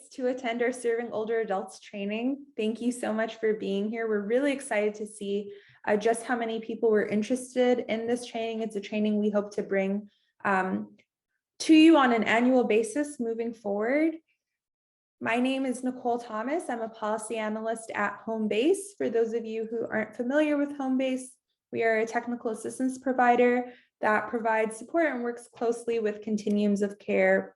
tickets to attend our Serving Older Adults training. Thank you so much for being here. We're really excited to see just how many people were interested in this training. It's a training we hope to bring to you on an annual basis moving forward. My name is Nicole Thomas. I'm a policy analyst at Homebase. For those of you who aren't familiar with Homebase, we are a technical assistance provider that provides support and works closely with continuums of care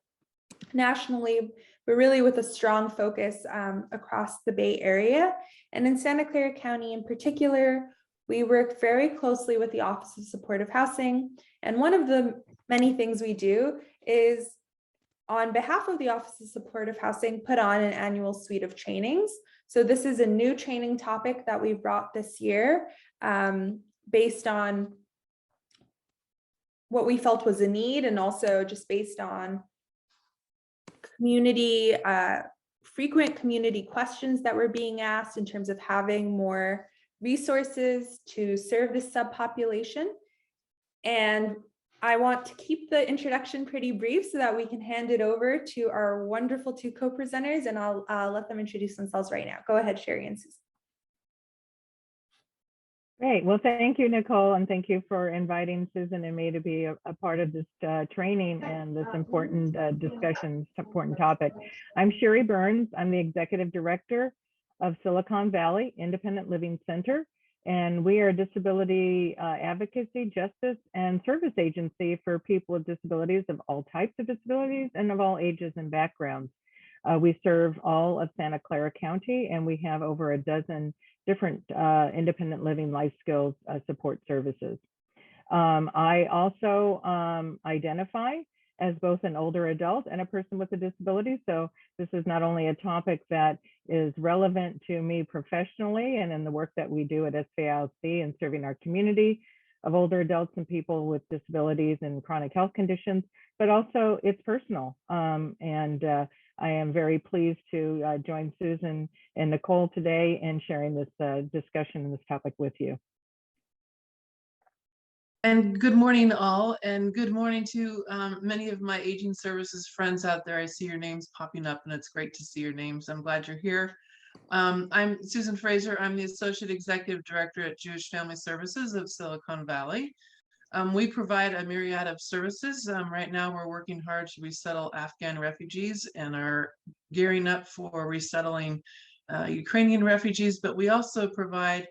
nationally, but really with a strong focus across the Bay Area. And in Santa Clara County in particular, we work very closely with the Office of Supportive Housing. And one of the many things we do is, on behalf of the Office of Supportive Housing, put on an annual suite of trainings. So this is a new training topic that we brought this year based on what we felt was a need, and also just based on community, frequent community questions that were being asked in terms of having more resources to serve this subpopulation. And I want to keep the introduction pretty brief so that we can hand it over to our wonderful two co-presenters, and I'll let them introduce themselves right now. Go ahead, Sherry and Susan. Great. Well, thank you, Nicole, and thank you for inviting Susan and me to be a part of this training and this important discussion, important topic. I'm Sherry Burns. I'm the Executive Director of Silicon Valley Independent Living Center, and we are a disability advocacy, justice, and service agency for people with disabilities of all types of disabilities and of all ages and backgrounds. We serve all of Santa Clara County, and we have over a dozen different independent living life skills support services. I also identify as both an older adult and a person with a disability. So this is not only a topic that is relevant to me professionally and in the work that we do at SCC and serving our community of older adults and people with disabilities and chronic health conditions, but also it's personal. I am very pleased to join Susan and Nicole today in sharing this discussion and this topic with you. And good morning all, and good morning to many of my aging services friends out there. I see your names popping up and it's great to see your names. I'm glad you're here. I'm Susan Fraser. I'm the Associate Executive Director at Jewish Family Services of Silicon Valley. We provide a myriad of services. Right now we're working hard to resettle Afghan refugees and are gearing up for resettling Ukrainian refugees, but we also provide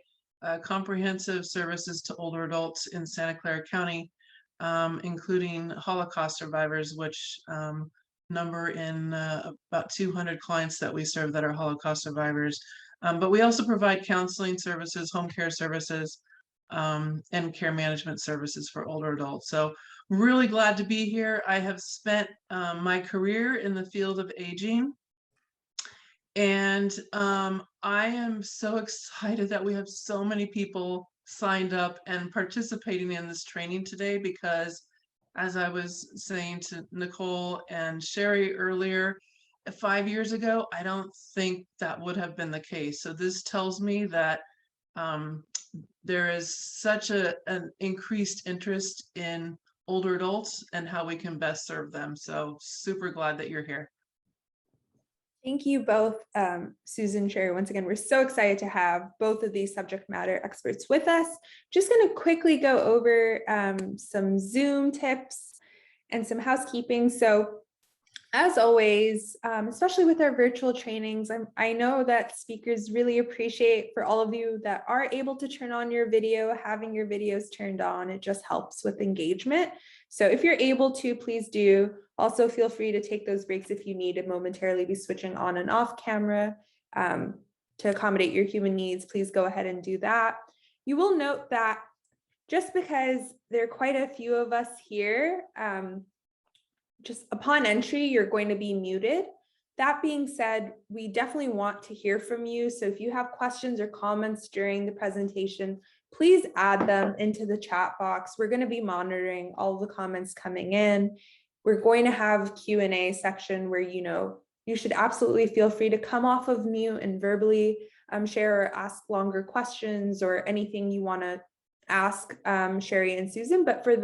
comprehensive services to older adults in Santa Clara County, including Holocaust survivors, which number in about 200 clients that we serve that are Holocaust survivors. But we also provide counseling services, home care services, and care management services for older adults. So really glad to be here. I have spent my career in the field of aging, and I am so excited that we have so many people signed up and participating in this training today, because as I was saying to Nicole and Sherry earlier, 5 years ago, I don't think that would have been the case. So this tells me that there is such an increased interest in older adults and how we can best serve them. So super glad that you're here. Thank you both, Susan, Sherry. Once again, we're so excited to have both of these subject matter experts with us. Just going to quickly go over some Zoom tips and some housekeeping. So as always, especially with our virtual trainings, I know that speakers really appreciate, for all of you that are able to turn on your video, having your videos turned on. It just helps with engagement. So if you're able to, please do. Also feel free to take those breaks if you need to momentarily be switching on and off camera to accommodate your human needs. Please go ahead and do that. You will note that just because there are quite a few of us here, just upon entry, you're going to be muted. That being said, we definitely want to hear from you. So if you have questions or comments during the presentation, please add them into the chat box. We're going to be monitoring all the comments coming in. We're going to have a Q&A section where, you should absolutely feel free to come off of mute and verbally share or ask longer questions or anything you want to ask Sherry and Susan. But for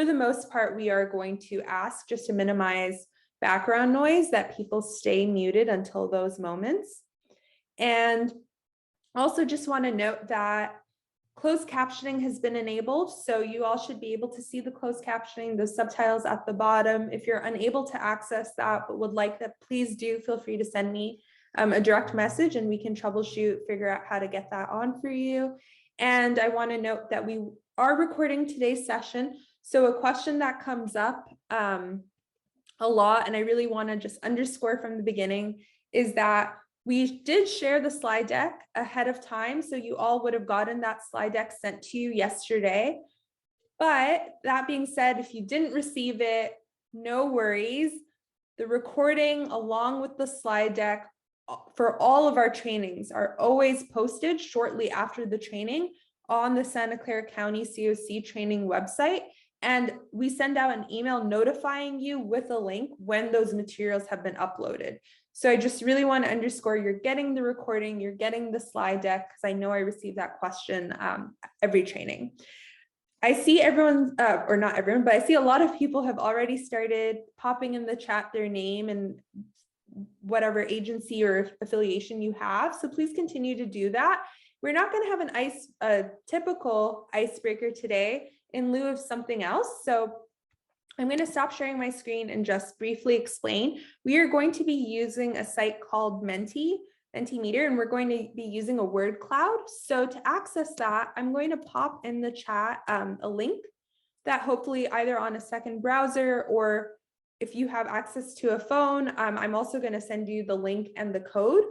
the most part, we are going to ask, just to minimize background noise, that people stay muted until those moments. And also just want to note that closed captioning has been enabled, so you all should be able to see the closed captioning, the subtitles at the bottom. If you're unable to access that but would like that, please do feel free to send me a direct message and we can troubleshoot, figure out how to get that on for you. And I want to note that we are recording today's session. So a question that comes up a lot, and I really want to just underscore from the beginning, is that we did share the slide deck ahead of time, so you all would have gotten that slide deck sent to you yesterday. But that being said, if you didn't receive it, no worries. The recording along with the slide deck for all of our trainings are always posted shortly after the training on the Santa Clara County COC training website. And we send out an email notifying you with a link when those materials have been uploaded. So I just really want to underscore, you're getting the recording, you're getting the slide deck, because I know I receive that question every training. I see everyone, or not everyone, but I see a lot of people have already started popping in the chat their name and whatever agency or affiliation you have. So please continue to do that. We're not going to have a typical icebreaker today in lieu of something else. So I'm going to stop sharing my screen and just briefly explain. We are going to be using a site called Mentimeter, and we're going to be using a word cloud. So to access that, I'm going to pop in the chat a link that hopefully either on a second browser, or if you have access to a phone, I'm also going to send you the link and the code.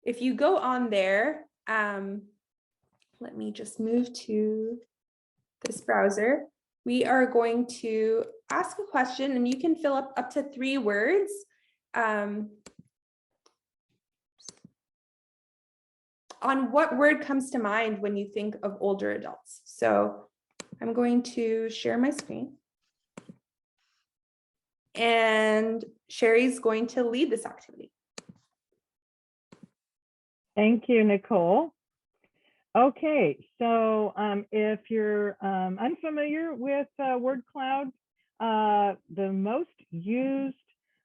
If you go on there, let me just move to this browser. We are going to ask a question, and you can fill up to 3 words. On what word comes to mind when you think of older adults. So I'm going to share my screen. And Sherry's going to lead this activity. Thank you, Nicole. Okay, so if you're unfamiliar with word cloud, the most used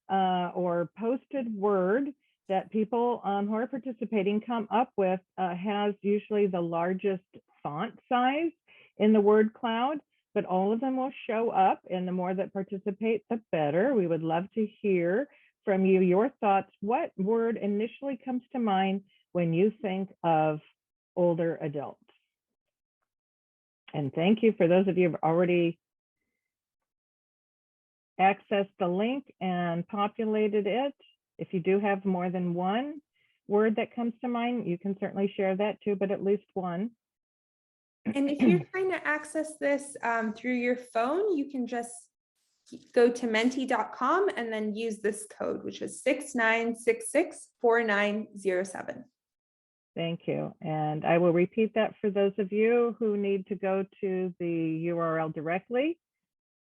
or posted word that people who are participating come up with has usually the largest font size in the word cloud, but all of them will show up, and the more that participate, the better. We would love to hear from you, your thoughts. What word initially comes to mind when you think of older adults? And thank you for those of you who have already accessed the link and populated it. If you do have more than one word that comes to mind, you can certainly share that too, but at least one. And if you're trying to access this through your phone, you can just go to menti.com and then use this code, which is 69664907. Thank you. And I will repeat that for those of you who need to go to the URL directly.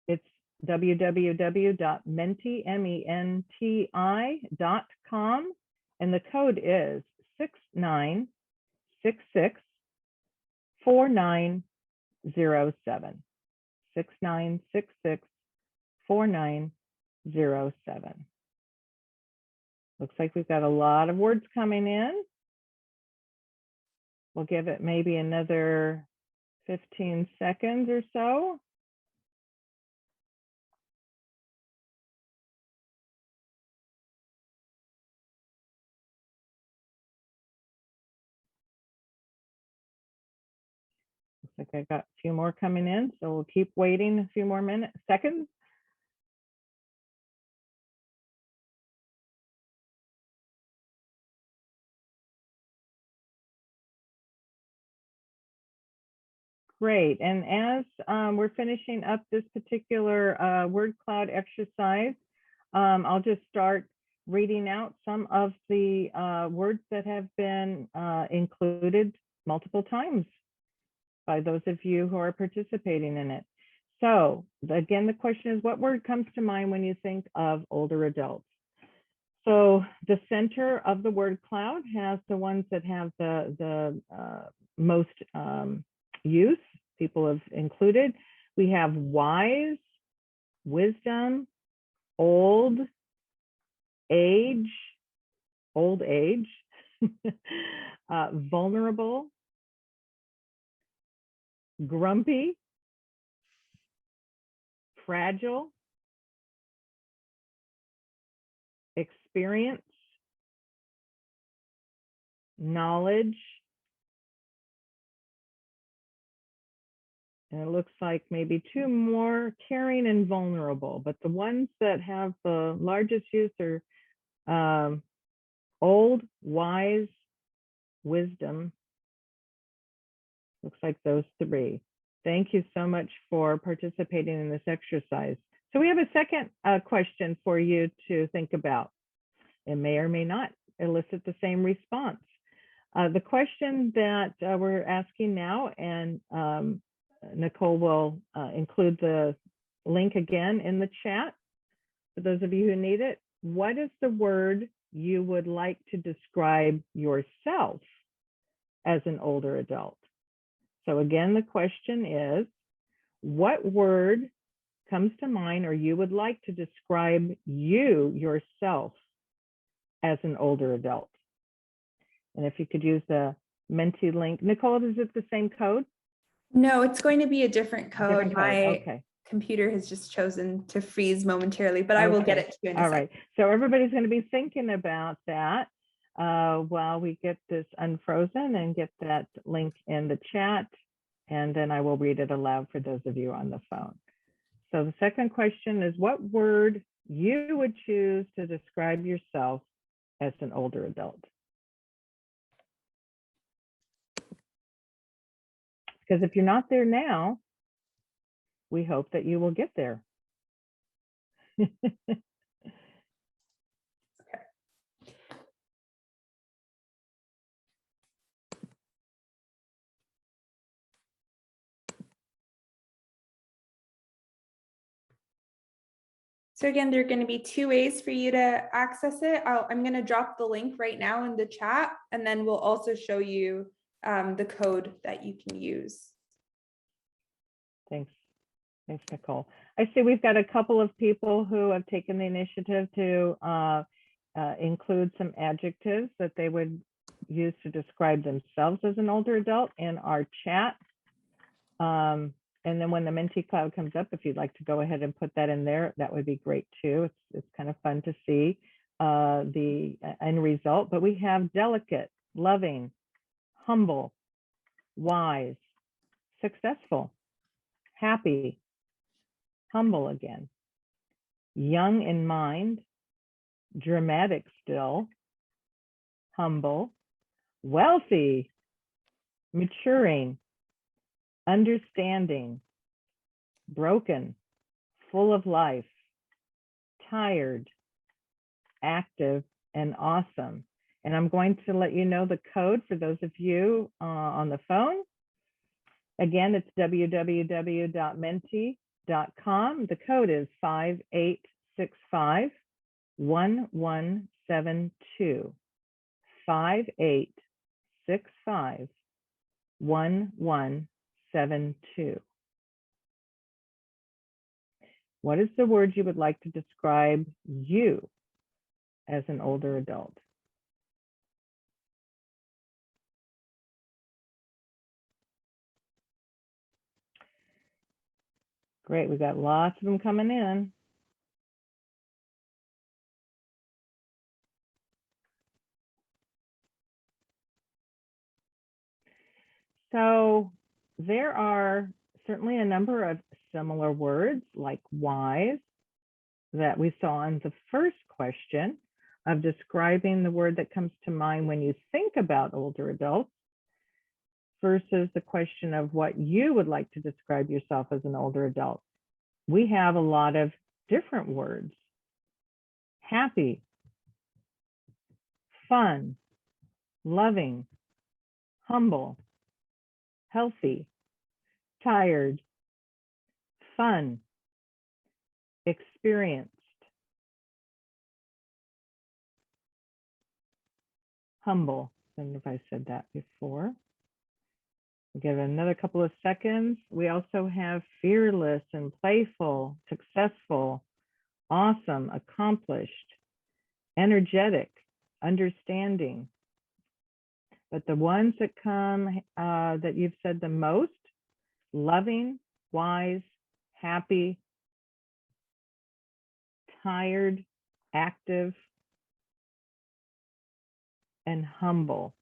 It's www.menti.com, and the code is 69664907. 69664907. Looks like we've got a lot of words coming in. We'll give it maybe another 15 seconds or so. Looks like I got a few more coming in, so we'll keep waiting a few more seconds. Great, and as we're finishing up this particular word cloud exercise, I'll just start reading out some of the words that have been included multiple times by those of you who are participating in it. So again, the question is, what word comes to mind when you think of older adults? So the center of the word cloud has the ones that have the most use, people have included. We have wise, wisdom, old, age, old age, vulnerable, grumpy, fragile, experience, knowledge, and it looks like maybe two more, caring and vulnerable, but the ones that have the largest use are old, wise, wisdom. Looks like those three. Thank you so much for participating in this exercise. So we have a second question for you to think about. It may or may not elicit the same response. The question that we're asking now, and Nicole will include the link again in the chat for those of you who need it. What is the word you would like to describe yourself as an older adult? So again, the question is, what word comes to mind or you would like to describe you yourself as an older adult? And if you could use the Menti link. Nicole, is it the same code? No, it's going to be a different code. My Okay. computer has just chosen to freeze momentarily, but I will get it to you in a All second. right. So everybody's going to be thinking about that while we get this unfrozen and get that link in the chat. And then I will read it aloud for those of you on the phone. So the second question is, what word you would choose to describe yourself as an older adult? Because if you're not there now, we hope that you will get there. So again, there are going to be two ways for you to access it. I'm going to drop the link right now in the chat, and then we'll also show you the code that you can use. Thanks. Thanks, Nicole. I see we've got a couple of people who have taken the initiative to include some adjectives that they would use to describe themselves as an older adult in our chat. And then when the Menti Cloud comes up, if you'd like to go ahead and put that in there, that would be great too. It's kind of fun to see the end result. But we have delicate, loving, humble, wise, successful, happy, humble again, young in mind, dramatic still, humble, wealthy, maturing, understanding, broken, full of life, tired, active, and awesome. And I'm going to let you know the code for those of you on the phone. Again, it's www.menti.com. The code is 5865-1172. 5865-1172. What is the word you would like to describe you as an older adult? Great, we got lots of them coming in. So there are certainly a number of similar words like wise that we saw in the first question of describing the word that comes to mind when you think about older adults versus the question of what you would like to describe yourself as an older adult. We have a lot of different words. Happy, fun, loving, humble, healthy, tired, fun, experienced, humble. I don't know if I said that before. We'll give it another couple of seconds. We also have fearless and playful, successful, awesome, accomplished, energetic, understanding. But the ones that come that you've said the most, loving, wise, happy, tired, active, and humble.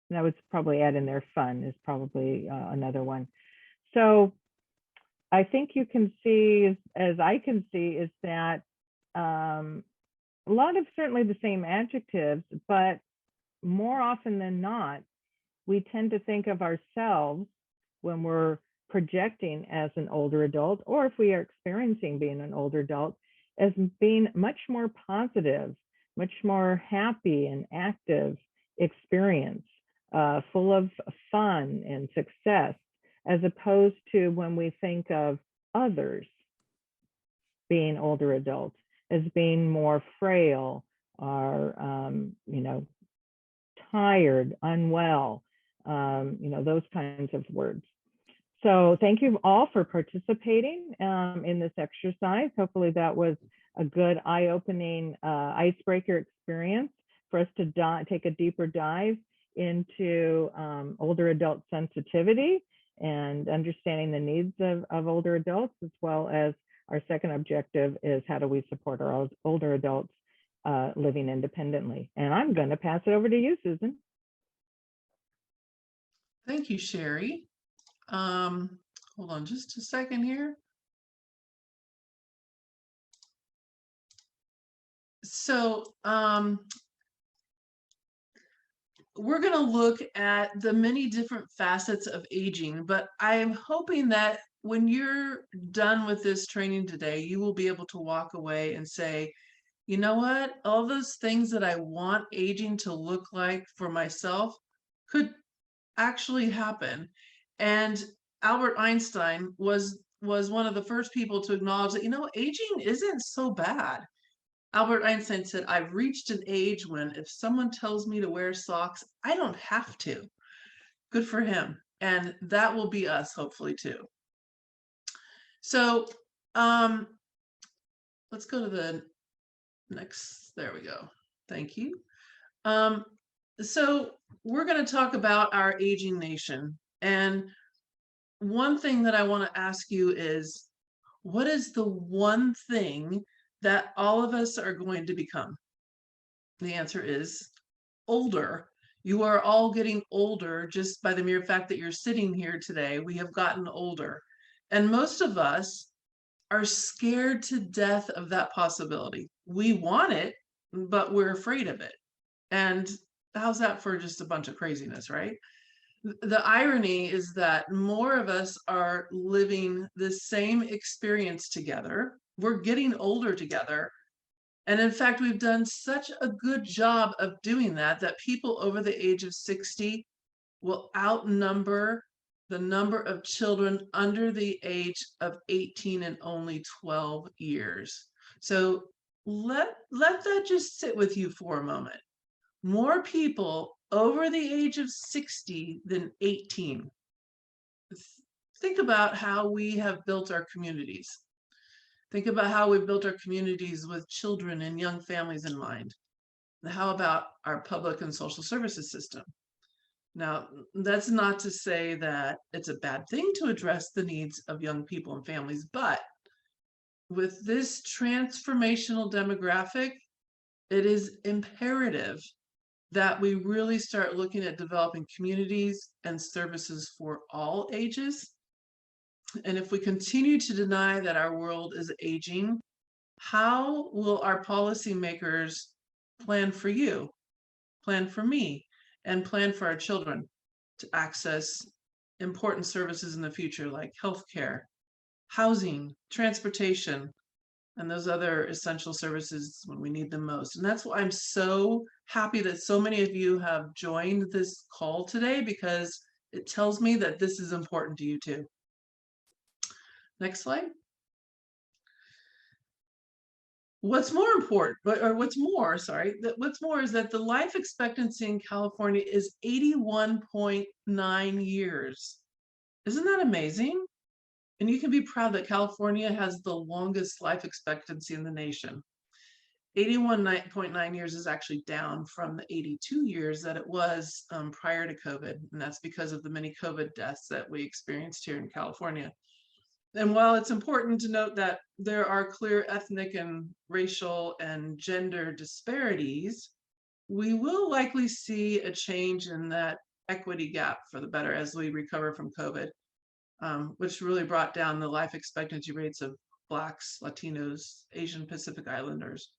And I would probably add in there fun is probably another one. So I think you can see, as I can see, is that a lot of certainly the same adjectives, but more often than not, we tend to think of ourselves when we're projecting as an older adult, or if we are experiencing being an older adult, as being much more positive, much more happy and active experience, full of fun and success, as opposed to when we think of others being older adults as being more frail or, tired, unwell, those kinds of words. So thank you all for participating in this exercise. Hopefully that was a good eye-opening icebreaker experience for us to take a deeper dive into older adult sensitivity and understanding the needs of older adults, as well as our second objective is how do we support our older adults living independently. And I'm going to pass it over to you, Susan. Thank you, Sherry. Hold on just a second here. So we're going to look at the many different facets of aging, but I'm hoping that when you're done with this training today, you will be able to walk away and say, you know what, all those things that I want aging to look like for myself could actually happen. And Albert Einstein was one of the first people to acknowledge that, aging isn't so bad. Albert Einstein said, I've reached an age when if someone tells me to wear socks, I don't have to. Good for him. And that will be us, hopefully, too. So let's go to the next. There we go. Thank you. So we're going to talk about our aging nation. And one thing that I want to ask you is, what is the one thing that all of us are going to become? The answer is older. You are all getting older just by the mere fact that you're sitting here today. We have gotten older. And most of us are scared to death of that possibility. We want it, but we're afraid of it. And how's that for just a bunch of craziness, right? The irony is that more of us are living the same experience together. We're getting older together. And in fact, we've done such a good job of doing that people over the age of 60 will outnumber the number of children under the age of 18 in only 12 years. So let that just sit with you for a moment. More people over the age of 60 than 18. Think about how we have built our communities. Think about how we've built our communities with children and young families in mind. How about our public and social services system? Now, that's not to say that it's a bad thing to address the needs of young people and families, but with this transformational demographic, it is imperative that we really start looking at developing communities and services for all ages. And if we continue to deny that our world is aging, how will our policymakers plan for you, plan for me, and plan for our children to access important services in the future like healthcare, housing, transportation, and those other essential services when we need them most? And that's why I'm so happy that so many of you have joined this call today, because it tells me that this is important to you too. Next slide. What's more is that the life expectancy in California is 81.9 years. Isn't that amazing? And you can be proud that California has the longest life expectancy in the nation. 81.9 years is actually down from the 82 years that it was prior to COVID. And that's because of the many COVID deaths that we experienced here in California. And while it's important to note that there are clear ethnic and racial and gender disparities, we will likely see a change in that equity gap for the better as we recover from COVID, which really brought down the life expectancy rates of Blacks, Latinos, Asian Pacific Islanders.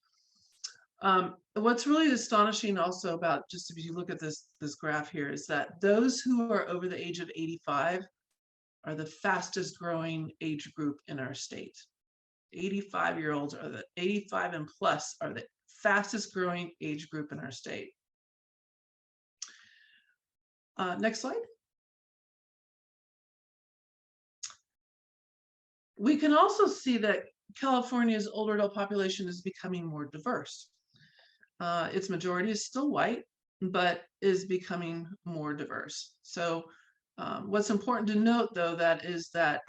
What's really astonishing also about, just if you look at this graph here, is that those who are over the age of 85 are the fastest growing age group in our state. 85-year-olds are the 85 and plus are the fastest growing age group in our state. Next slide. We can also see that California's older adult population is becoming more diverse. Its majority is still white, but is becoming more diverse. So what's important to note, though, that is that,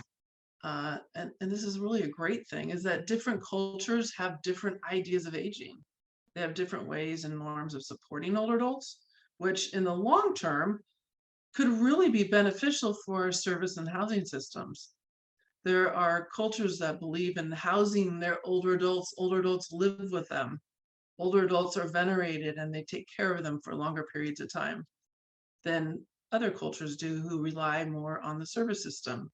and this is really a great thing, is that different cultures have different ideas of aging. They have different ways and norms of supporting older adults, which in the long term could really be beneficial for service and housing systems. There are cultures that believe in housing their older adults live with them. Older adults are venerated and they take care of them for longer periods of time than other cultures do who rely more on the service system.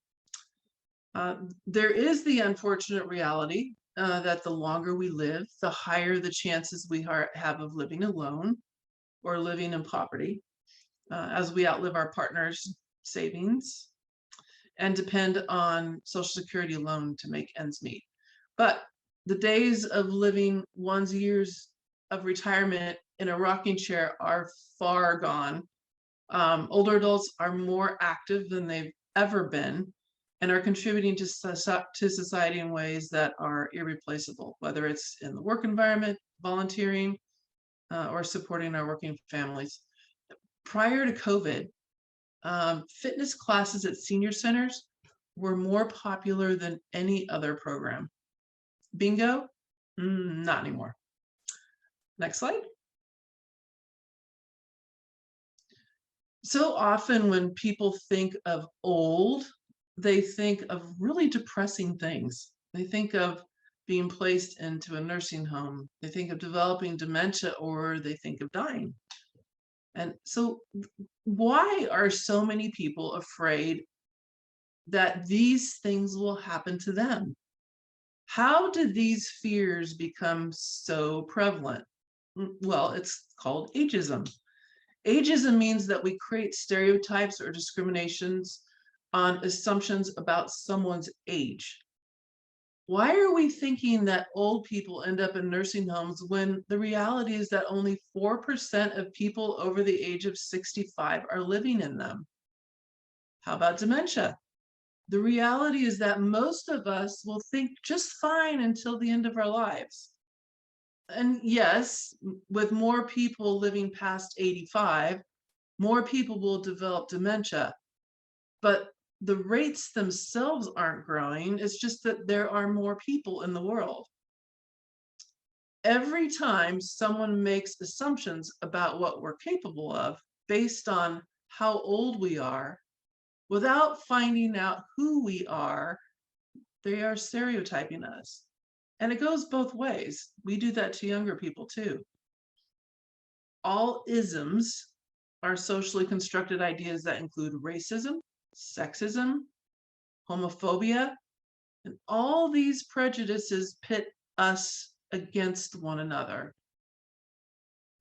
There is the unfortunate reality that the longer we live, the higher the chances we have of living alone or living in poverty as we outlive our partner's savings and depend on Social Security alone to make ends meet. But the days of living one's years of retirement in a rocking chair are far gone. Older adults are more active than they've ever been and are contributing to society in ways that are irreplaceable, whether it's in the work environment, volunteering, or supporting our working families. Prior to COVID, fitness classes at senior centers were more popular than any other program. Bingo? Not anymore. Next slide. So often when people think of old, they think of really depressing things. They think of being placed into a nursing home. They think of developing dementia, or they think of dying. And so why are so many people afraid that these things will happen to them? How did these fears become so prevalent? Well, it's called ageism. Ageism means that we create stereotypes or discriminations on assumptions about someone's age. Why are we thinking that old people end up in nursing homes when the reality is that only 4% of people over the age of 65 are living in them? How about dementia? The reality is that most of us will think just fine until the end of our lives. And yes, with more people living past 85, more people will develop dementia. But the rates themselves aren't growing. It's just that there are more people in the world. Every time someone makes assumptions about what we're capable of based on how old we are, without finding out who we are, they are stereotyping us. And it goes both ways. We do that to younger people too. All isms are socially constructed ideas that include racism, sexism, homophobia, and all these prejudices pit us against one another.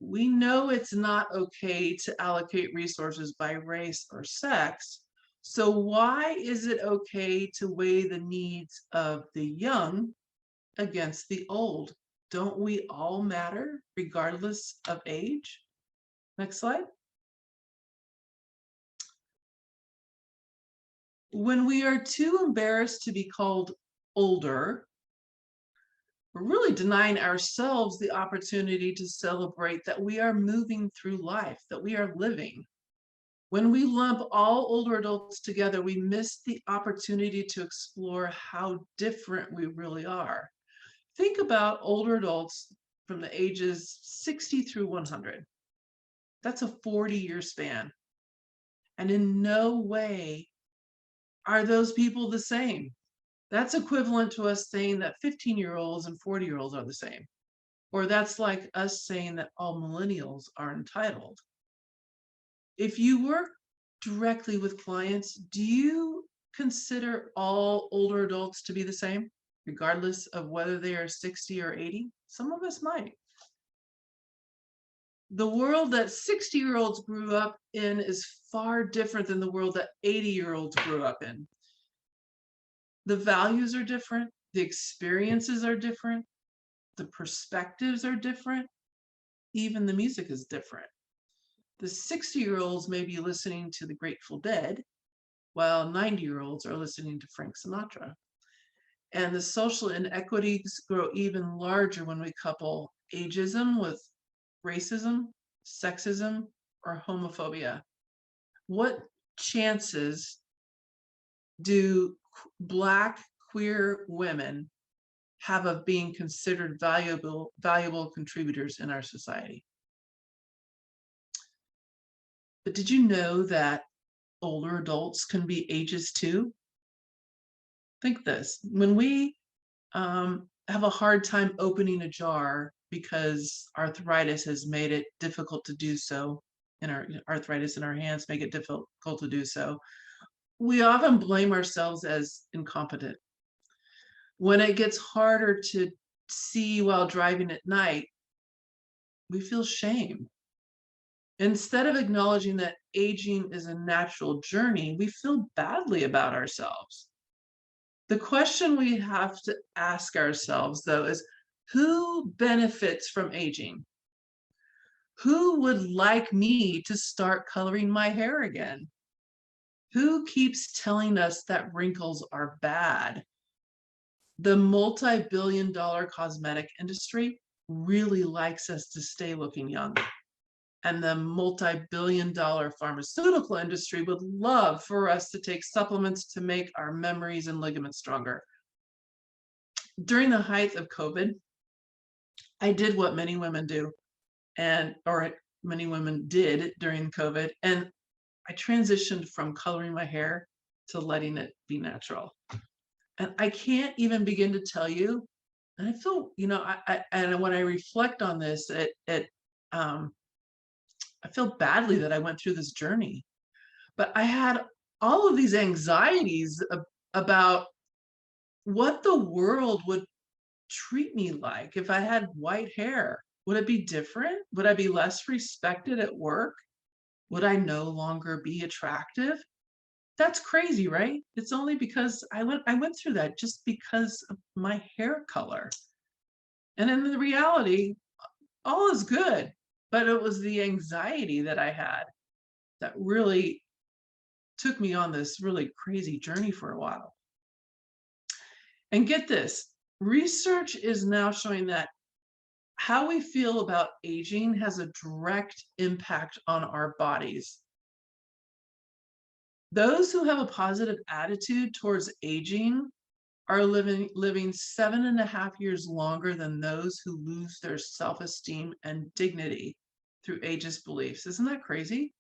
We know it's not okay to allocate resources by race or sex, so why is it okay to weigh the needs of the young against the old? Don't we all matter regardless of age? Next slide. When we are too embarrassed to be called older, we're really denying ourselves the opportunity to celebrate that we are moving through life, that we are living. When we lump all older adults together, we miss the opportunity to explore how different we really are. Think about older adults from the ages 60 through 100. That's a 40-year span. And in no way are those people the same. That's equivalent to us saying that 15-year-olds and 40-year-olds are the same. Or that's like us saying that all millennials are entitled. If you work directly with clients, do you consider all older adults to be the same, regardless of whether they are 60 or 80? Some of us might. The world that 60-year-olds grew up in is far different than the world that 80-year-olds grew up in. The values are different, the experiences are different, the perspectives are different, even the music is different. The 60-year-olds may be listening to the Grateful Dead, while 90-year-olds are listening to Frank Sinatra. And the social inequities grow even larger when we couple ageism with racism, sexism, or homophobia. What chances do Black queer women have of being considered valuable contributors in our society? But did you know that older adults can be ageist too? Think this, when we have a hard time opening a jar because arthritis has made it difficult to do so, and our arthritis in our hands make it difficult to do so, we often blame ourselves as incompetent. When it gets harder to see while driving at night, we feel shame. Instead of acknowledging that aging is a natural journey, we feel badly about ourselves. The question we have to ask ourselves, though, is who benefits from aging? Who would like me to start coloring my hair again? Who keeps telling us that wrinkles are bad? The multi-billion-dollar cosmetic industry really likes us to stay looking young. And the multi-billion-dollar pharmaceutical industry would love for us to take supplements to make our memories and ligaments stronger. During the height of COVID, I did what many women do, or many women did during COVID, and I transitioned from coloring my hair to letting it be natural. And I can't even begin to tell you, and I feel, and when I reflect on this, I feel badly that I went through this journey, but I had all of these anxieties about what the world would treat me like if I had white hair. Would it be different? Would I be less respected at work? Would I no longer be attractive? That's crazy, right? It's only because I went through that just because of my hair color. And in the reality, all is good. But it was the anxiety that I had that really took me on this really crazy journey for a while. And get this, research is now showing that how we feel about aging has a direct impact on our bodies. Those who have a positive attitude towards aging are living 7.5 years longer than those who lose their self-esteem and dignity through ageist beliefs. Isn't that crazy?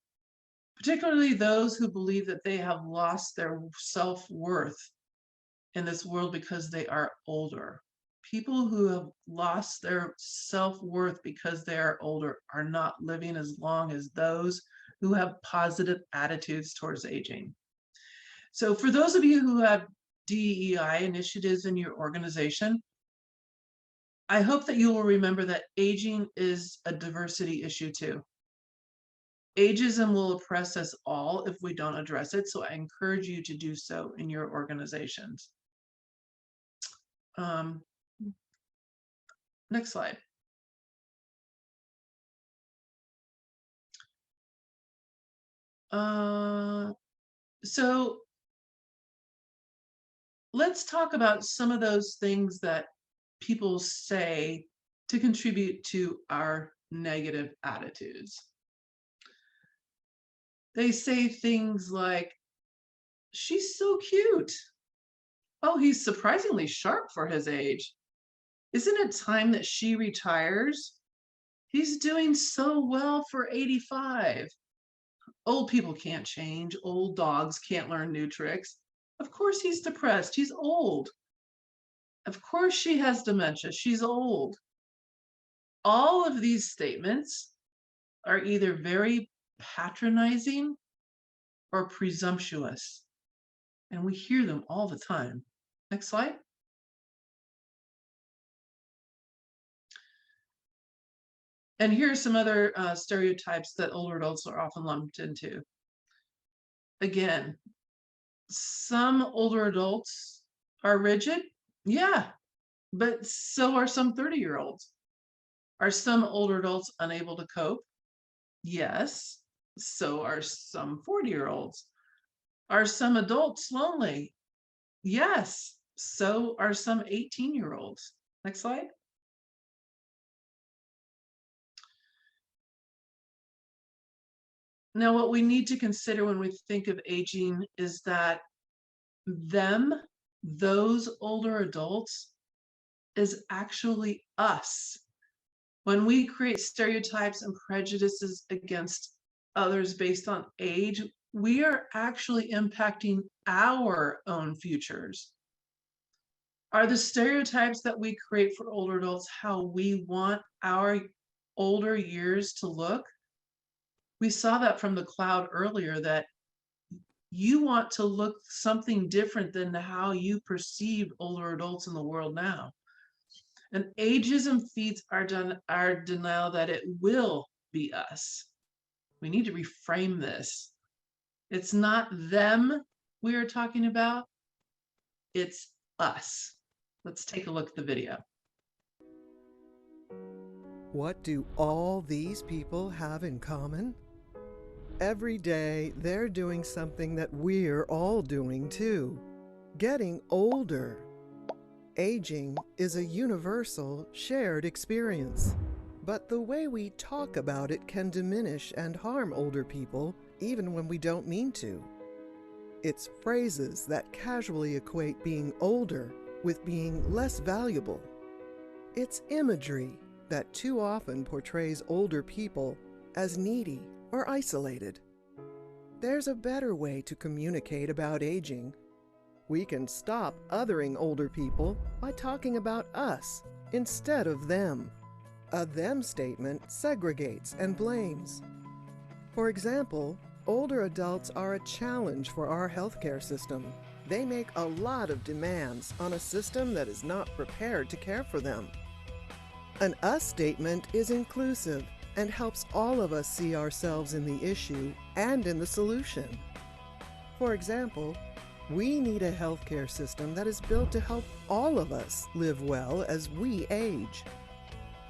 Particularly those who believe that they have lost their self-worth in this world because they are older. People who have lost their self-worth because they are older are not living as long as those who have positive attitudes towards aging. So for those of you who have DEI initiatives in your organization, I hope that you will remember that aging is a diversity issue too. Ageism will oppress us all if we don't address it, so I encourage you to do so in your organizations. Next slide. So let's talk about some of those things that people say to contribute to our negative attitudes. They say things like, she's so cute. Oh, he's surprisingly sharp for his age. Isn't it time that she retires? He's doing so well for 85. Old people can't change. Old dogs can't learn new tricks. Of course he's depressed. He's old. Of course she has dementia. She's old. All of these statements are either very patronizing or presumptuous. And we hear them all the time. Next slide. And here are some other stereotypes that older adults are often lumped into. Again, some older adults are rigid. Yeah, but so are some 30-year-olds. Are some older adults unable to cope? Yes, so are some 40-year-olds. Are some adults lonely? Yes, so are some 18-year-olds. Next slide. Now, what we need to consider when we think of aging is that those older adults, is actually us. When we create stereotypes and prejudices against others based on age, we are actually impacting our own futures. Are the stereotypes that we create for older adults how we want our older years to look? We saw that from the cloud earlier, that you want to look something different than how you perceive older adults in the world now. And ageism feeds our denial that it will be us. We need to reframe this. It's not them we are talking about, it's us. Let's take a look at the video. What do all these people have in common? Every day, they're doing something that we're all doing too. Getting older. Aging is a universal, shared experience. But the way we talk about it can diminish and harm older people, even when we don't mean to. It's phrases that casually equate being older with being less valuable. It's imagery that too often portrays older people as needy or isolated. There's a better way to communicate about aging. We can stop othering older people by talking about us instead of them. A them statement segregates and blames. For example, older adults are a challenge for our healthcare system. They make a lot of demands on a system that is not prepared to care for them. An us statement is inclusive and helps all of us see ourselves in the issue and in the solution. For example, we need a healthcare system that is built to help all of us live well as we age.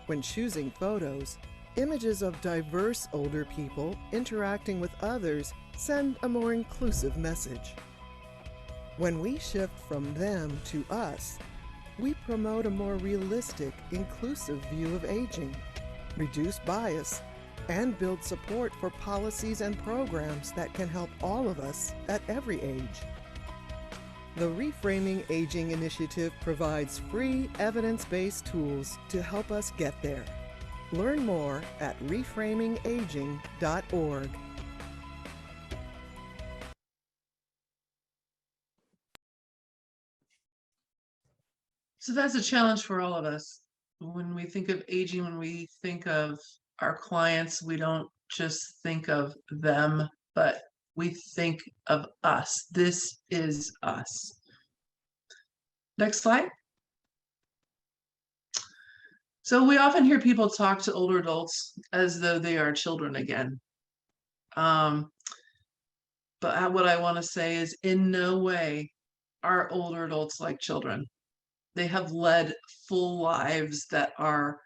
When choosing photos, images of diverse older people interacting with others send a more inclusive message. When we shift from them to us, we promote a more realistic, inclusive view of aging, reduce bias, and build support for policies and programs that can help all of us at every age. The Reframing Aging Initiative provides free evidence-based tools to help us get there. Learn more at reframingaging.org. So that's a challenge for all of us. When we think of aging, when we think of our clients, we don't just think of them, but we think of us. This is us. Next slide. So we often hear people talk to older adults as though they are children again. But what I want to say is, in no way are older adults like children. They have led full lives that are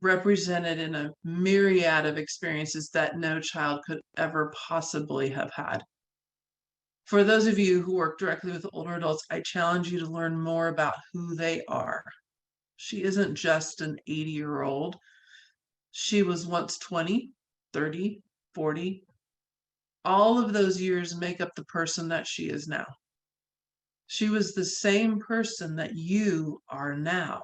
represented in a myriad of experiences that no child could ever possibly have had. For those of you who work directly with older adults, I challenge you to learn more about who they are. She isn't just an 80-year-old. She was once 20, 30, 40. All of those years make up the person that she is now. She was the same person that you are now.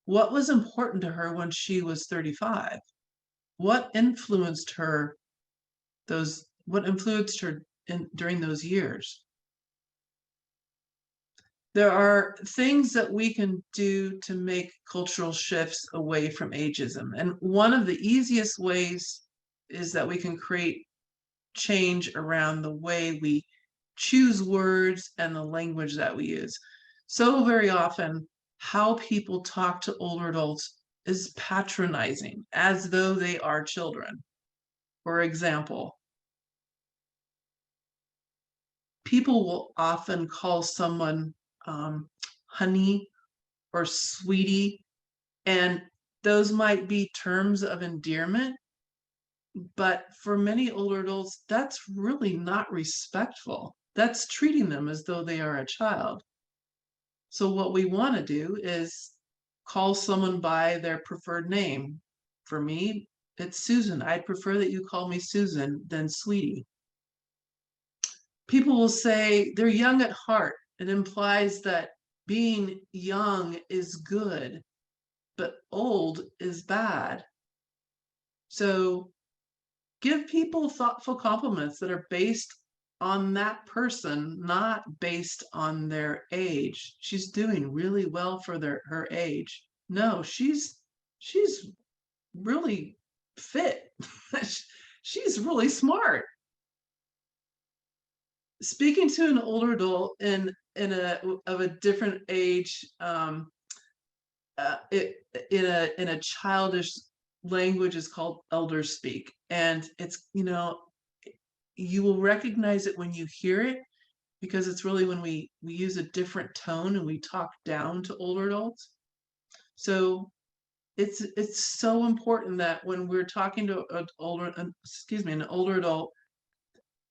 What was important to her when she was 35? What influenced her during those years? There are things that we can do to make cultural shifts away from ageism. And one of the easiest ways is that we can create change around the way we choose words and the language that we use. So very often, how people talk to older adults is patronizing, as though they are children. For example, people will often call someone honey or sweetie, and those might be terms of endearment, but for many older adults, that's really not respectful. That's treating them as though they are a child. So what we want to do is call someone by their preferred name. For me, it's Susan. I'd prefer that you call me Susan than sweetie. People will say they're young at heart. It implies that being young is good, but old is bad. So give people thoughtful compliments that are based on that person, not based on their age. She's doing really well for her age. No, she's really fit. She's really smart. Speaking to an older adult of a different age, in a childish language is called elder speak, and it's, you will recognize it when you hear it, because it's really when we use a different tone and we talk down to older adults. So it's so important that when we're talking to an older adult,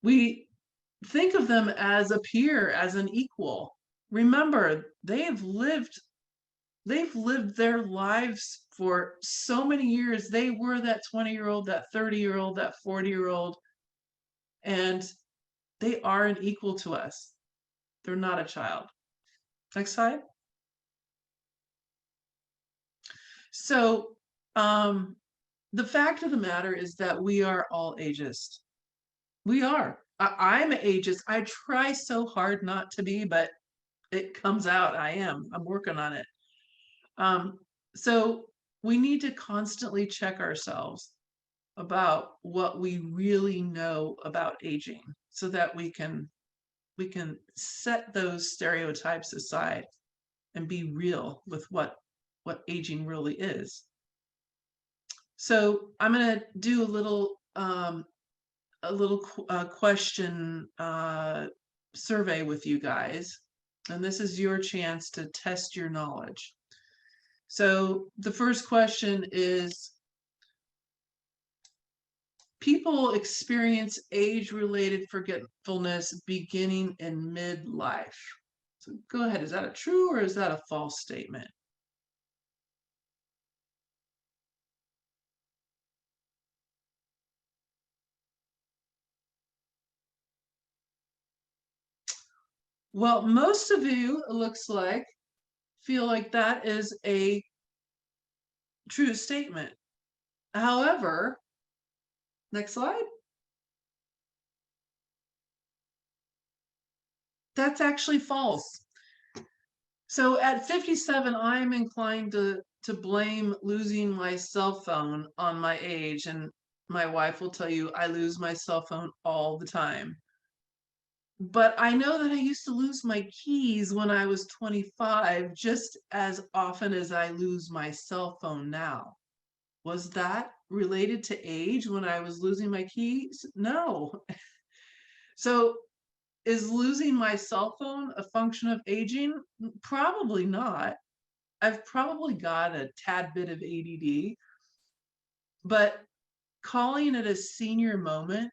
we think of them as a peer, as an equal. Remember, they've lived their lives for so many years. They were that 20-year-old, that 30-year-old, that 40-year-old, and they are an equal to us. They're not a child. Next slide. So the fact of the matter is that we are all ageist. We are. I'm ageist. I try so hard not to be, but it comes out. I'm working on it. So we need to constantly check ourselves about what we really know about aging, so that we can set those stereotypes aside and be real with what aging really is. So I'm going to do a little question survey with you guys, and this is your chance to test your knowledge. So the first question is, people experience age-related forgetfulness beginning in midlife. So go ahead, is that a true or is that a false statement? Well, most of you, it looks like, feel like that is a true statement. However, next slide. That's actually false. So at 57, I'm inclined to blame losing my cell phone on my age. And my wife will tell you I lose my cell phone all the time. But I know that I used to lose my keys when I was 25 just as often as I lose my cell phone now. Was that related to age when I was losing my keys? No. So is losing my cell phone a function of aging? Probably not. I've probably got a tad bit of ADD, but calling it a senior moment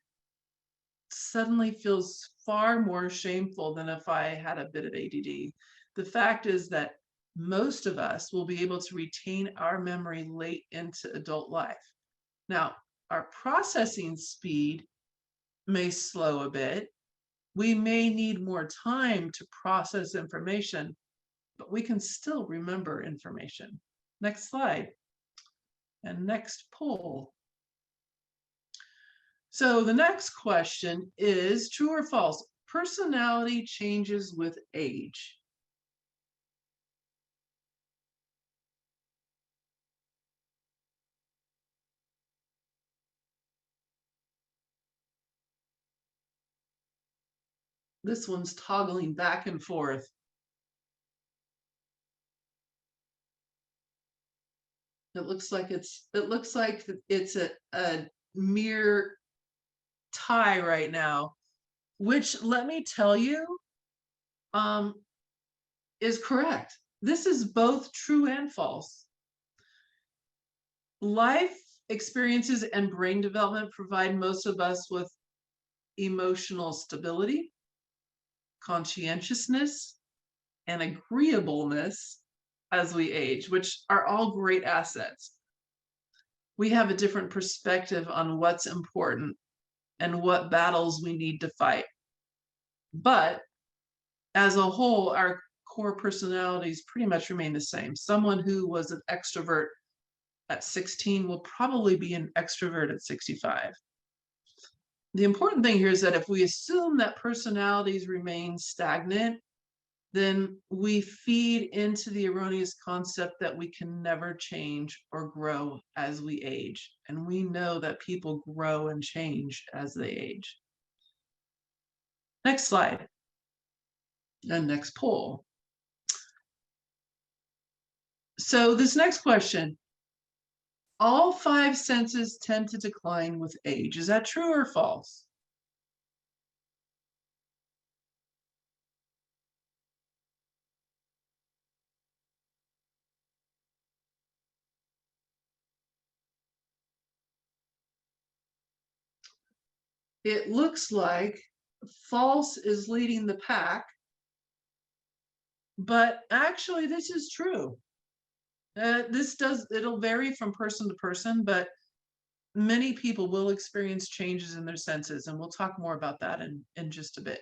suddenly feels far more shameful than if I had a bit of ADD. The fact is that most of us will be able to retain our memory late into adult life. Now, our processing speed may slow a bit. We may need more time to process information, but we can still remember information. Next slide. And next poll. So the next question is true or false? Personality changes with age. This one's toggling back and forth. It looks like it's a mere tie right now, which, let me tell you, is correct. This is both true and false. Life experiences and brain development provide most of us with emotional stability, conscientiousness, and agreeableness as we age, which are all great assets. We have a different perspective on what's important and what battles we need to fight. But as a whole, our core personalities pretty much remain the same. Someone who was an extrovert at 16 will probably be an extrovert at 65. The important thing here is that if we assume that personalities remain stagnant, then we feed into the erroneous concept that we can never change or grow as we age. And we know that people grow and change as they age. Next slide. And next poll. So this next question, all 5 senses tend to decline with age. Is that true or false? It looks like false is leading the pack, but actually this is true. It'll vary from person to person, but many people will experience changes in their senses, and we'll talk more about that in just a bit.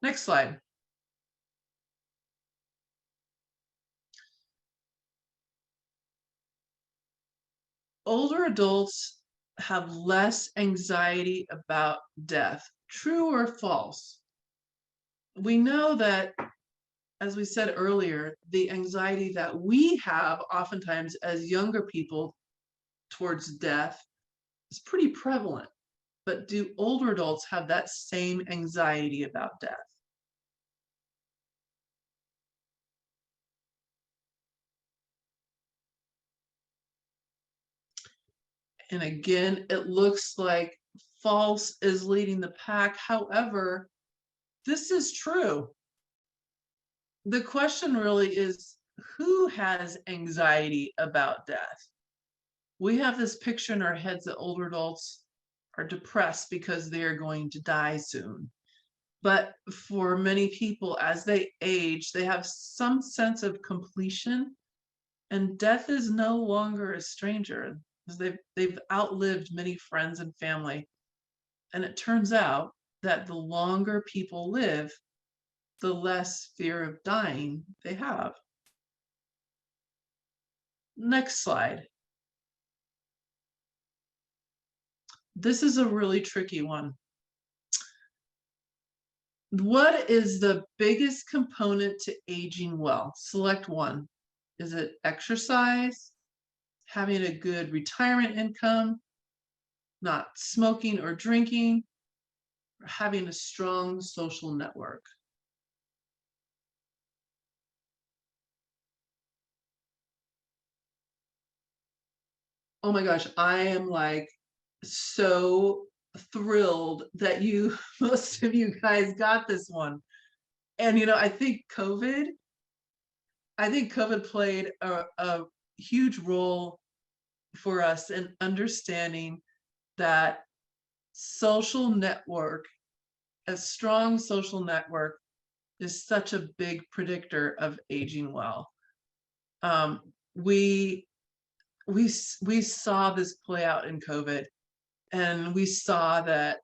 Next slide. Older adults have less anxiety about death. True or false? We know that, as we said earlier, the anxiety that we have oftentimes as younger people towards death is pretty prevalent. But do older adults have that same anxiety about death? And again, it looks like false is leading the pack. However, this is true. The question really is, who has anxiety about death? We have this picture in our heads that older adults are depressed because they are going to die soon. But for many people, as they age, they have some sense of completion, and death is no longer a stranger. They've outlived many friends and family. And it turns out that the longer people live, the less fear of dying they have. Next slide. This is a really tricky one. What is the biggest component to aging well? Select one. Is it exercise, having a good retirement income, not smoking or drinking, or having a strong social network? Oh my gosh, I am like so thrilled that most of you guys got this one. And I think COVID played a huge role for us in understanding that social network, a strong social network, is such a big predictor of aging well. We saw this play out in COVID, and we saw that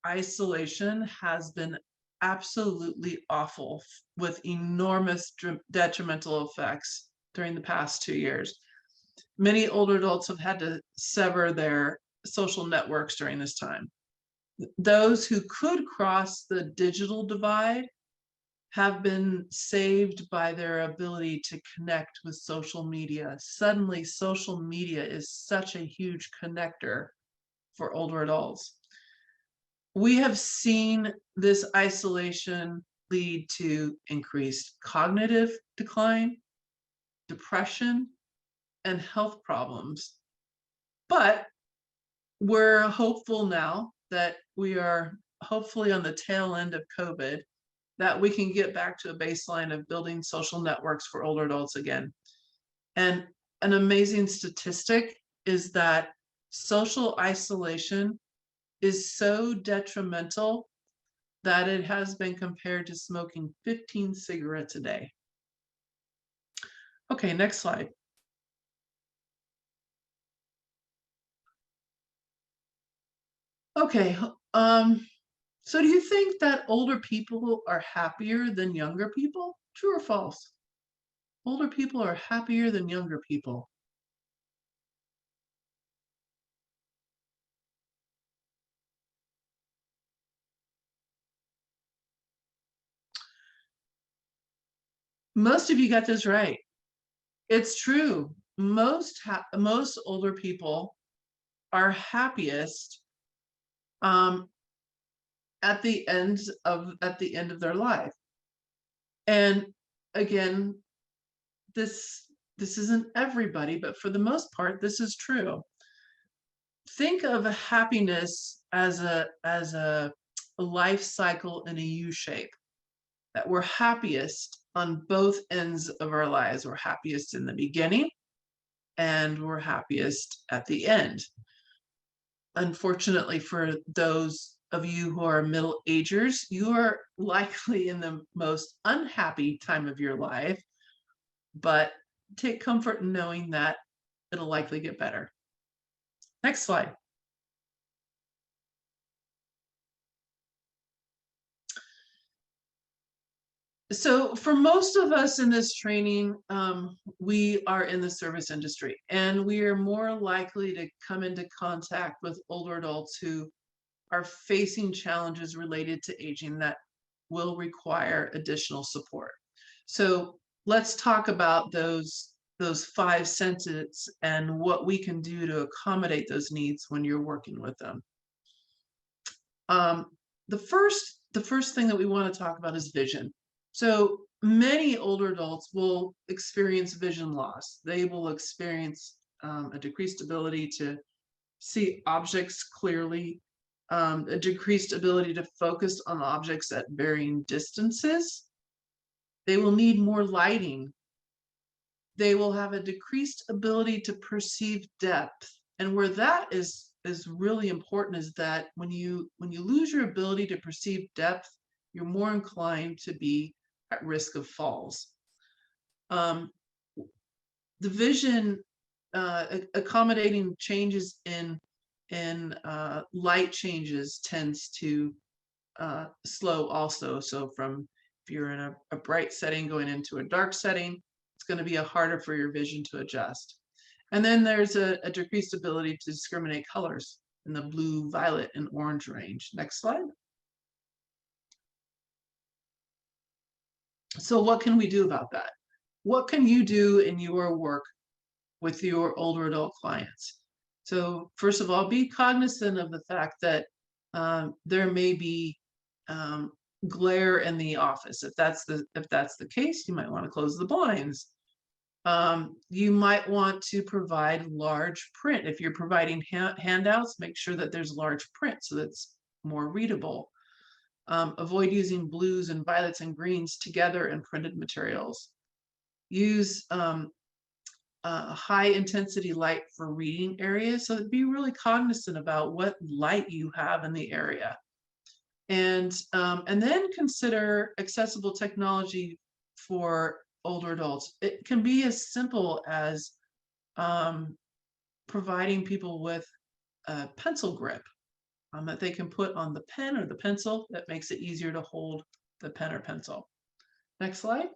isolation has been absolutely awful with enormous detrimental effects during the past 2 years. Many older adults have had to sever their social networks during this time. Those who could cross the digital divide have been saved by their ability to connect with social media. Suddenly, social media is such a huge connector for older adults. We have seen this isolation lead to increased cognitive decline, depression, and health problems. But we're hopeful now that we are hopefully on the tail end of COVID, that we can get back to a baseline of building social networks for older adults again. And an amazing statistic is that social isolation is so detrimental that it has been compared to smoking 15 cigarettes a day. Okay, next slide. Okay, so do you think that older people are happier than younger people? True or false? Older people are happier than younger people. Most of you got this right. It's true. Most older people are happiest at the end of their life. And again, this isn't everybody, but for the most part, this is true. Think of happiness as a life cycle in a U shape, that we're happiest on both ends of our lives. We're happiest in the beginning and we're happiest at the end. Unfortunately, for those of you who are middle agers, you are likely in the most unhappy time of your life, but take comfort in knowing that it'll likely get better. Next slide. So for most of us in this training, we are in the service industry, and we are more likely to come into contact with older adults who are facing challenges related to aging that will require additional support. So let's talk about those 5 senses and what we can do to accommodate those needs when you're working with them. The first thing that we want to talk about is vision. So many older adults will experience vision loss. They will experience a decreased ability to see objects clearly, a decreased ability to focus on objects at varying distances. They will need more lighting. They will have a decreased ability to perceive depth. And where that is really important is that when you lose your ability to perceive depth, you're more inclined to be at risk of falls. The vision, accommodating changes in light changes tends to slow also. So if you're in a bright setting going into a dark setting, it's going to be harder for your vision to adjust. And then there's a decreased ability to discriminate colors in the blue, violet, and orange range. Next slide. So what can we do about that? What can you do in your work with your older adult clients? So first of all, be cognizant of the fact that there may be glare in the office. If that's the case, you might want to close the blinds. You might want to provide large print. If you're providing handouts, make sure that there's large print so that's more readable. Avoid using blues and violets and greens together in printed materials. Use high intensity light for reading areas. So be really cognizant about what light you have in the area. And then consider accessible technology for older adults. It can be as simple as providing people with a pencil grip that they can put on the pen or the pencil. That makes it easier to hold the pen or pencil. Next slide.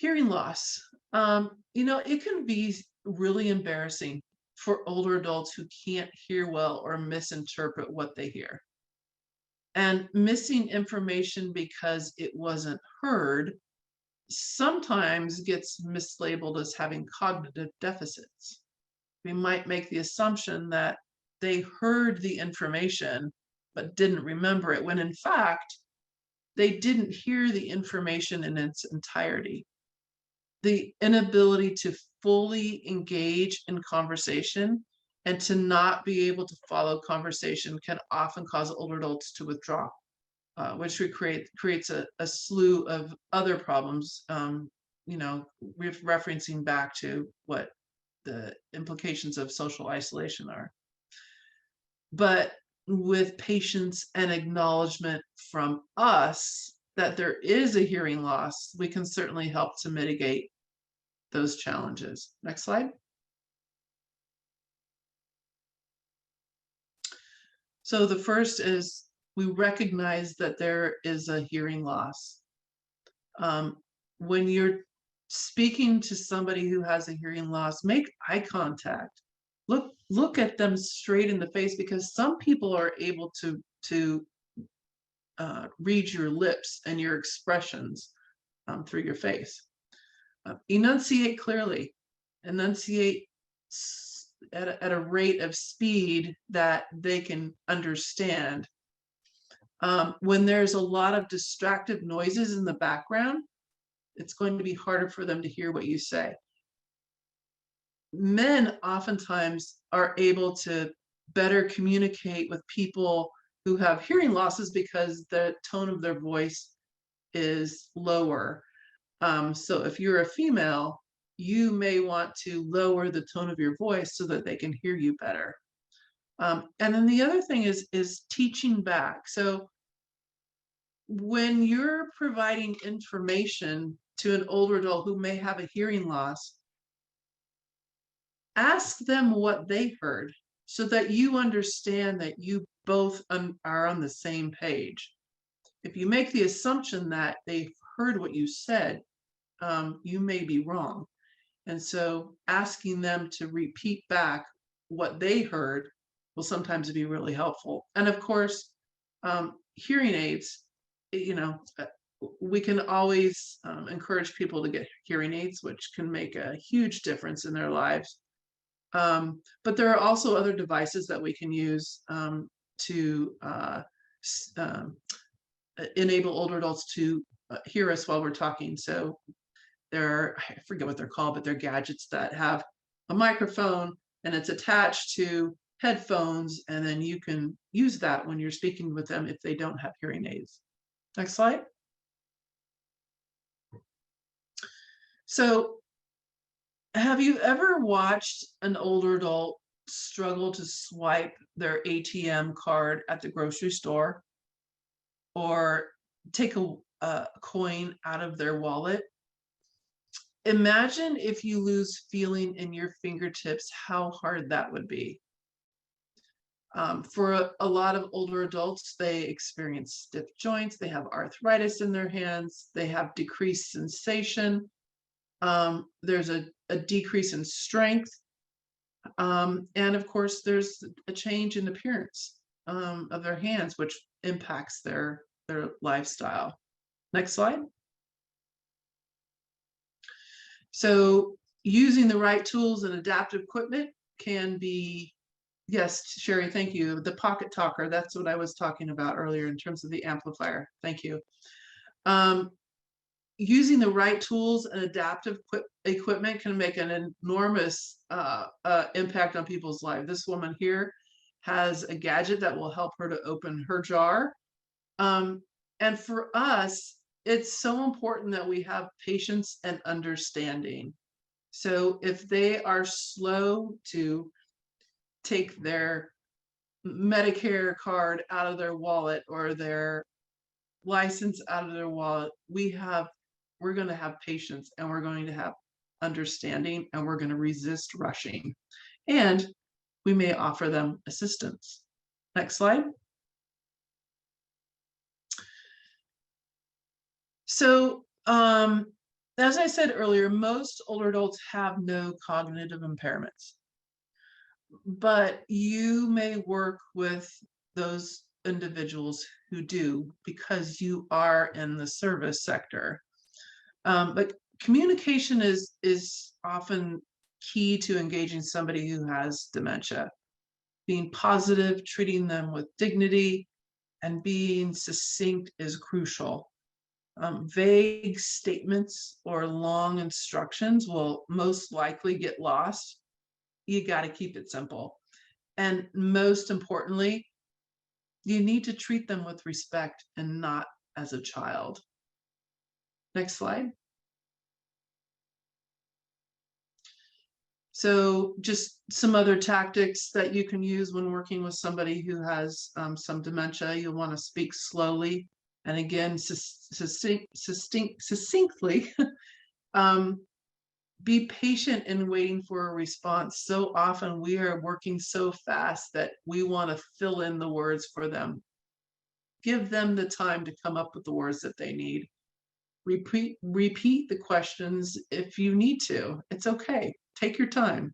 Hearing loss. It can be really embarrassing for older adults who can't hear well or misinterpret what they hear. And missing information because it wasn't heard sometimes gets mislabeled as having cognitive deficits. We might make the assumption that they heard the information but didn't remember it, when in fact, they didn't hear the information in its entirety. The inability to fully engage in conversation and to not be able to follow conversation can often cause older adults to withdraw, which creates a slew of other problems, referencing back to what the implications of social isolation are. But with patience and acknowledgement from us that there is a hearing loss, we can certainly help to mitigate those challenges. Next slide. So the first is we recognize that there is a hearing loss. When you're speaking to somebody who has a hearing loss, make eye contact. Look at them straight in the face, because some people are able to read your lips and your expressions through your face. Enunciate clearly. Enunciate at a rate of speed that they can understand. When there's a lot of distractive noises in the background, it's going to be harder for them to hear what you say. Men oftentimes are able to better communicate with people who have hearing losses because the tone of their voice is lower. So if you're a female, you may want to lower the tone of your voice so that they can hear you better. And then the other thing is teaching back. So when you're providing information to an older adult who may have a hearing loss, ask them what they heard so that you understand that you both are on the same page. If you make the assumption that they heard what you said, you may be wrong. And so asking them to repeat back what they heard will sometimes be really helpful. And of course, hearing aids, we can always encourage people to get hearing aids, which can make a huge difference in their lives. But there are also other devices that we can use to enable older adults to hear us while we're talking. So there are, I forget what they're called, but they're gadgets that have a microphone and it's attached to headphones, and then you can use that when you're speaking with them if they don't have hearing aids. Next slide. So have you ever watched an older adult struggle to swipe their ATM card at the grocery store, or take a coin out of their wallet? Imagine if you lose feeling in your fingertips, how hard that would be. For a lot of older adults, they experience stiff joints, they have arthritis in their hands, they have decreased sensation, there's a decrease in strength, and of course there's a change in appearance of their hands, which impacts their lifestyle. Next slide. So using the right tools and adaptive equipment can be, yes, Sherry, thank you. The pocket talker, that's what I was talking about earlier in terms of the amplifier. Thank you. Using the right tools and adaptive equipment can make an enormous impact on people's lives. This woman here has a gadget that will help her to open her jar. And for us, it's so important that we have patience and understanding. So if they are slow to take their Medicare card out of their wallet or their license out of their wallet, we're going to have patience, and we're going to have understanding, and we're going to resist rushing. And we may offer them assistance. Next slide. So As I said earlier, most older adults have no cognitive impairments, but you may work with those individuals who do because you are in the service sector. But communication is often key to engaging somebody who has dementia. Being positive, treating them with dignity, and being succinct is crucial. Vague statements or long instructions will most likely get lost. You got to keep it simple. And most importantly, you need to treat them with respect and not as a child. Next slide. So just some other tactics that you can use when working with somebody who has some dementia. You'll want to speak slowly and again, succinctly. Be patient in waiting for a response. So often we are working so fast that we want to fill in the words for them. Give them the time to come up with the words that they need. Repeat the questions if you need to. It's okay. Take your time.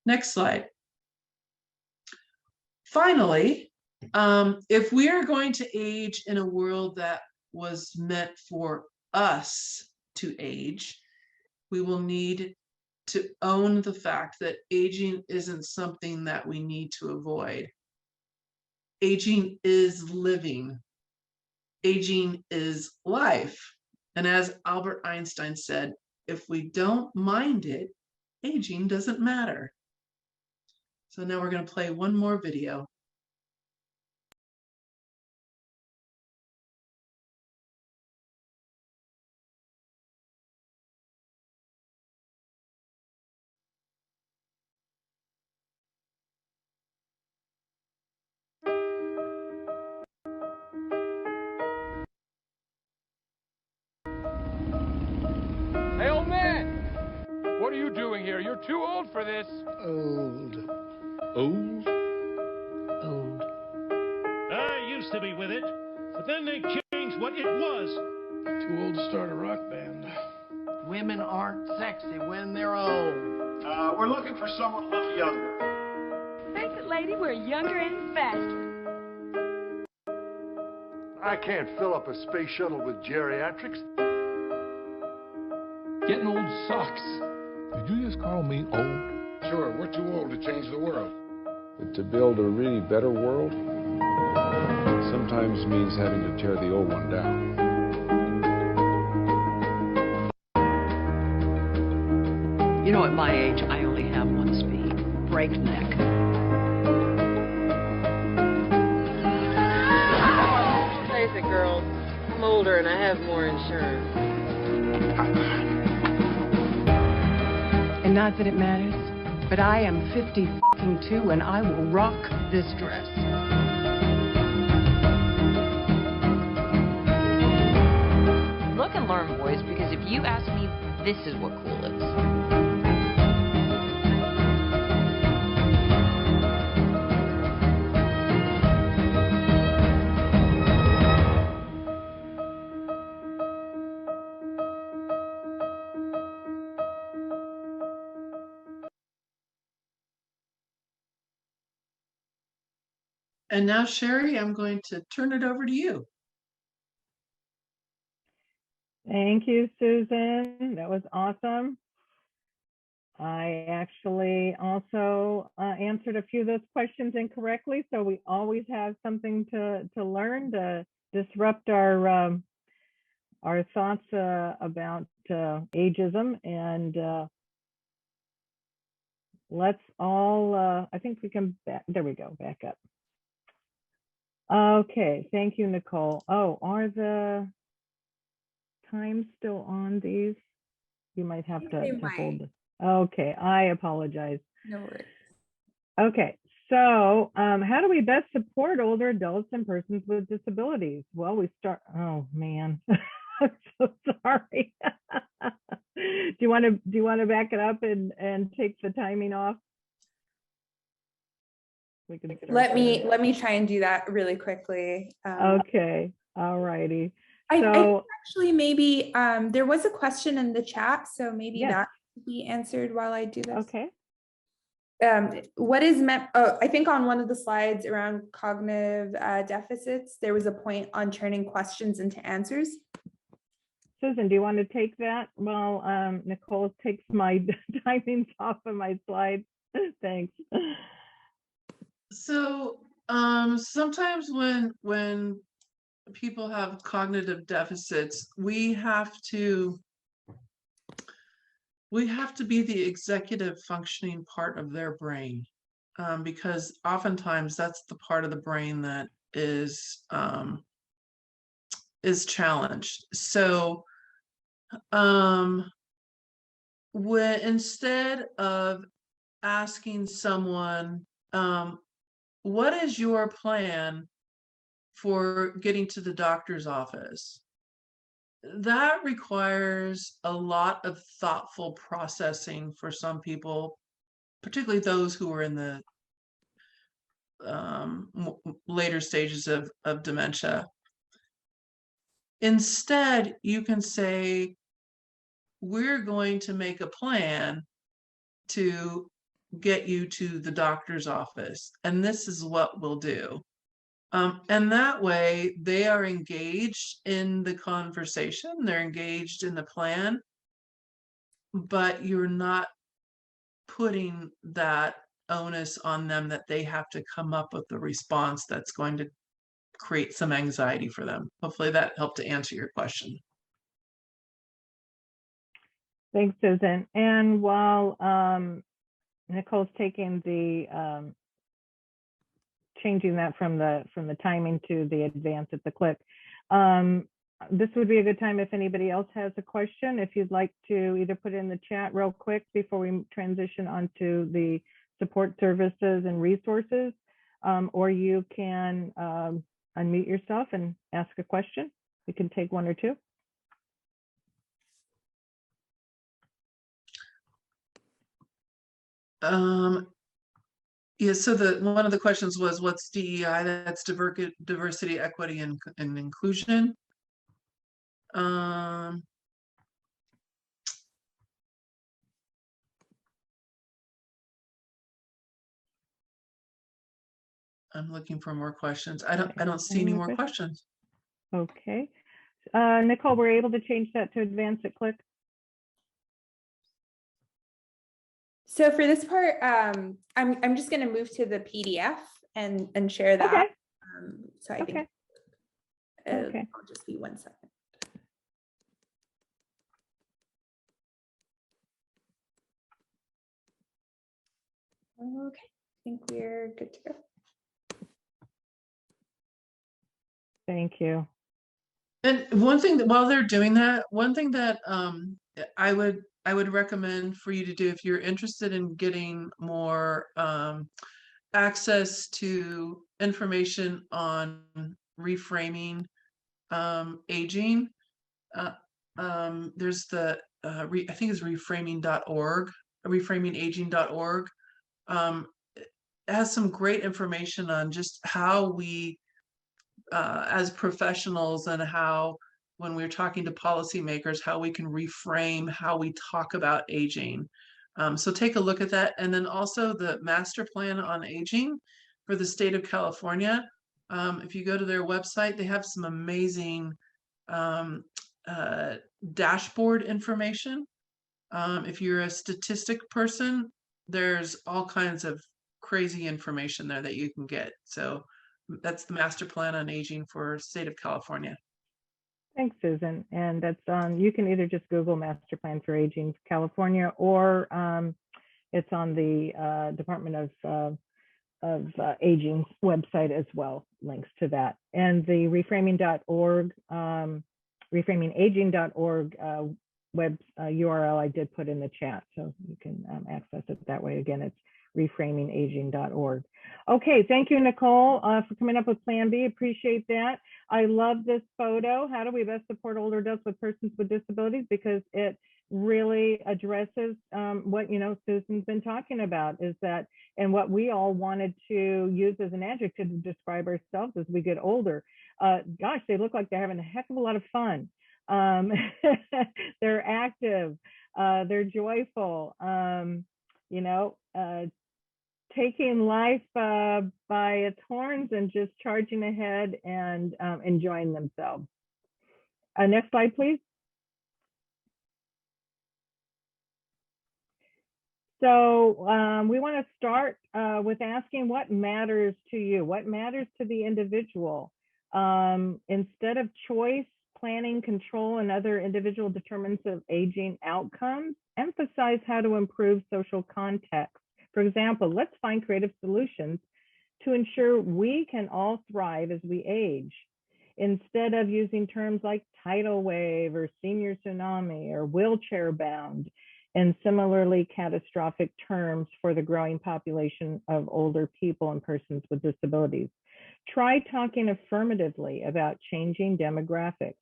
Next slide. Finally, if we are going to age in a world that was meant for us to age, we will need to own the fact that aging isn't something that we need to avoid. Aging is living. Aging is life. And as Albert Einstein said, if we don't mind it, aging doesn't matter. So now we're going to play one more video. Hey, old man! What are you doing here? You're too old for this. Old. Old? Old. I used to be with it, but then they changed what it was. Too old to start a rock band. Women aren't sexy when they're old. We're looking for someone a little younger. Face it, lady, we're younger and faster. I can't fill up a space shuttle with geriatrics. Getting old sucks. Did you just call me old? Sure, we're too old to change the world. But to build a really better world sometimes means having to tear the old one down. You know, at my age, I only have one speed, breakneck. Face it, girls. I'm older and I have more insurance. And not that it matters, but I am 52 and I will rock this dress. Look and learn, boys, because if you ask me, this is what cool is. And now, Sherry, I'm going to turn it over to you. Thank you, Susan. That was awesome. I actually also answered a few of those questions incorrectly, so we always have something to learn to disrupt our thoughts about ageism. And let's all, I think we can, there we go, back up. Okay, thank you, Nicole. Oh, are the times still on these? You might have to hold it. Okay, I apologize. No worries. Okay, so how do we best support older adults and persons with disabilities? Well, we start, oh man, I'm so sorry. Do you want to back it up and take the timing off? We can Let me try and do that really quickly. Okay, all righty. I think So actually maybe there was a question in the chat, so maybe yes. that could be answered while I do this. Okay. What is meant? Oh, I think on one of the slides around cognitive deficits, there was a point on turning questions into answers. Susan, do you want to take that while Nicole takes my timings off of my slides? Thanks. So sometimes when people have cognitive deficits, we have to be the executive functioning part of their brain, because oftentimes that's the part of the brain that is challenged. So when instead of asking someone, what is your plan for getting to the doctor's office? That requires a lot of thoughtful processing for some people, particularly those who are in the later stages of dementia. Instead, you can say, we're going to make a plan to get you to the doctor's office, and this is what we'll do. And that way they are engaged in the conversation, they're engaged in the plan, but you're not putting that onus on them that they have to come up with the response that's going to create some anxiety for them. Hopefully that helped to answer your question. Thanks, Susan. And while Nicole's taking the changing that from the timing to the advance at the click, this would be a good time if anybody else has a question. If you'd like to either put it in the chat real quick before we transition onto the support services and resources, or you can unmute yourself and ask a question. We can take one or two. Yeah, so one of the questions was, what's DEI? That's diversity, equity, and inclusion. I'm looking for more questions. I don't see any more questions. Okay. Nicole, we're able to change that to advance at click? So for this part, I'm just going to move to the PDF and share that. Okay. So I think I'll just be 1 second. Okay, I think we're good to go. Thank you. And one thing that while they're doing that, one thing that I would recommend for you to do if you're interested in getting more access to information on reframing aging, there's the I think it's reframing.org, reframingaging.org. It has some great information on just how we as professionals, and how when we're talking to policymakers, how we can reframe how we talk about aging. So take a look at that. And then also the master plan on aging for the state of California. If you go to their website, they have some amazing dashboard information. If you're a statistic person, there's all kinds of crazy information there that you can get. So that's the master plan on aging for state of California. Thanks, Susan. And that's you can either just Google master plan for aging California, or it's on the Department of Aging website as well, links to that. And the reframing.org, reframingaging.org web URL I did put in the chat, so you can access it that way. Again, it's reframingaging.org. Okay, thank you, Nicole, for coming up with Plan B. Appreciate that. I love this photo. How do we best support older adults with persons with disabilities? Because it really addresses what Susan's been talking about, is that, and what we all wanted to use as an adjective to describe ourselves as we get older. Gosh, they look like they're having a heck of a lot of fun. They're active, they're joyful, taking life by its horns and just charging ahead and enjoying themselves. Next slide, please. So we want to start with asking what matters to you, what matters to the individual. Instead of choice, planning, control, and other individual determinants of aging outcomes, emphasize how to improve social context. For example, let's find creative solutions to ensure we can all thrive as we age. Instead of using terms like tidal wave or senior tsunami or wheelchair bound, and similarly catastrophic terms for the growing population of older people and persons with disabilities. Try talking affirmatively about changing demographics.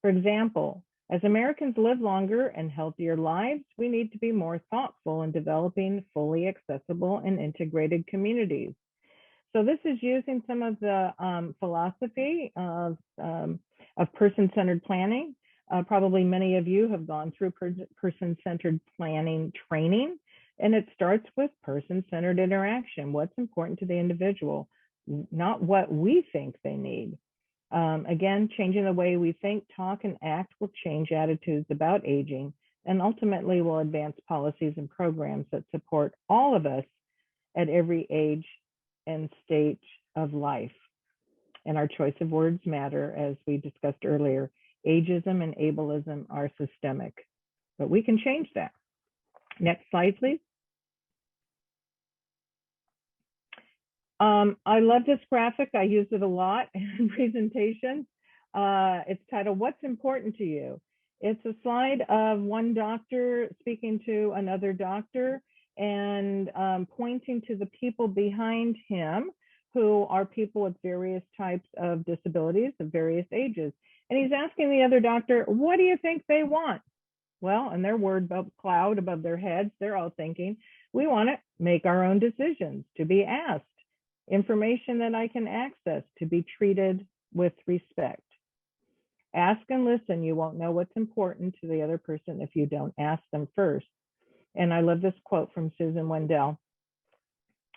For example, as Americans live longer and healthier lives, we need to be more thoughtful in developing fully accessible and integrated communities. So this is using some of the philosophy of person-centered planning. Probably many of you have gone through person-centered planning training, and it starts with person-centered interaction. What's important to the individual, not what we think they need. Again, changing the way we think, talk, and act will change attitudes about aging, and ultimately will advance policies and programs that support all of us at every age and stage of life. And our choice of words matter, as we discussed earlier. Ageism and ableism are systemic, but we can change that. Next slide, please. I love this graphic. I use it a lot in presentations. It's titled, What's Important to You? It's a slide of one doctor speaking to another doctor and pointing to the people behind him who are people with various types of disabilities of various ages. And he's asking the other doctor, what do you think they want? Well, in their word cloud above their heads, they're all thinking, we want to make our own decisions, to be asked, information that I can access, to be treated with respect. Ask and listen. You won't know what's important to the other person if you don't ask them first. And I love this quote from Susan Wendell.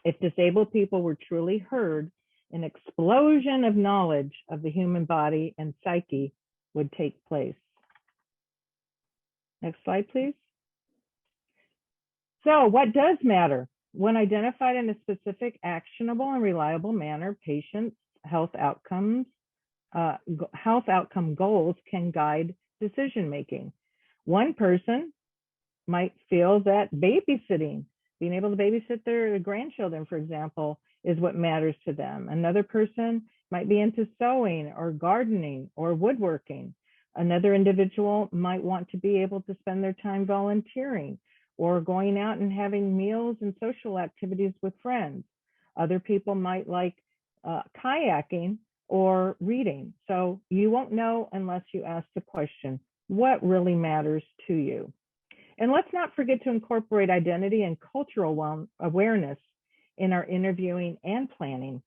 If disabled people were truly heard, an explosion of knowledge of the human body and psyche would take place. Next slide, please. So what does matter? When identified in a specific, actionable, and reliable manner, patients' health outcome goals can guide decision-making. One person might feel that babysitting, being able to babysit their grandchildren, for example, is what matters to them. Another person might be into sewing or gardening or woodworking. Another individual might want to be able to spend their time volunteering or going out and having meals and social activities with friends. Other people might like kayaking or reading. So you won't know unless you ask the question, what really matters to you? And let's not forget to incorporate identity and cultural awareness in our interviewing and planning.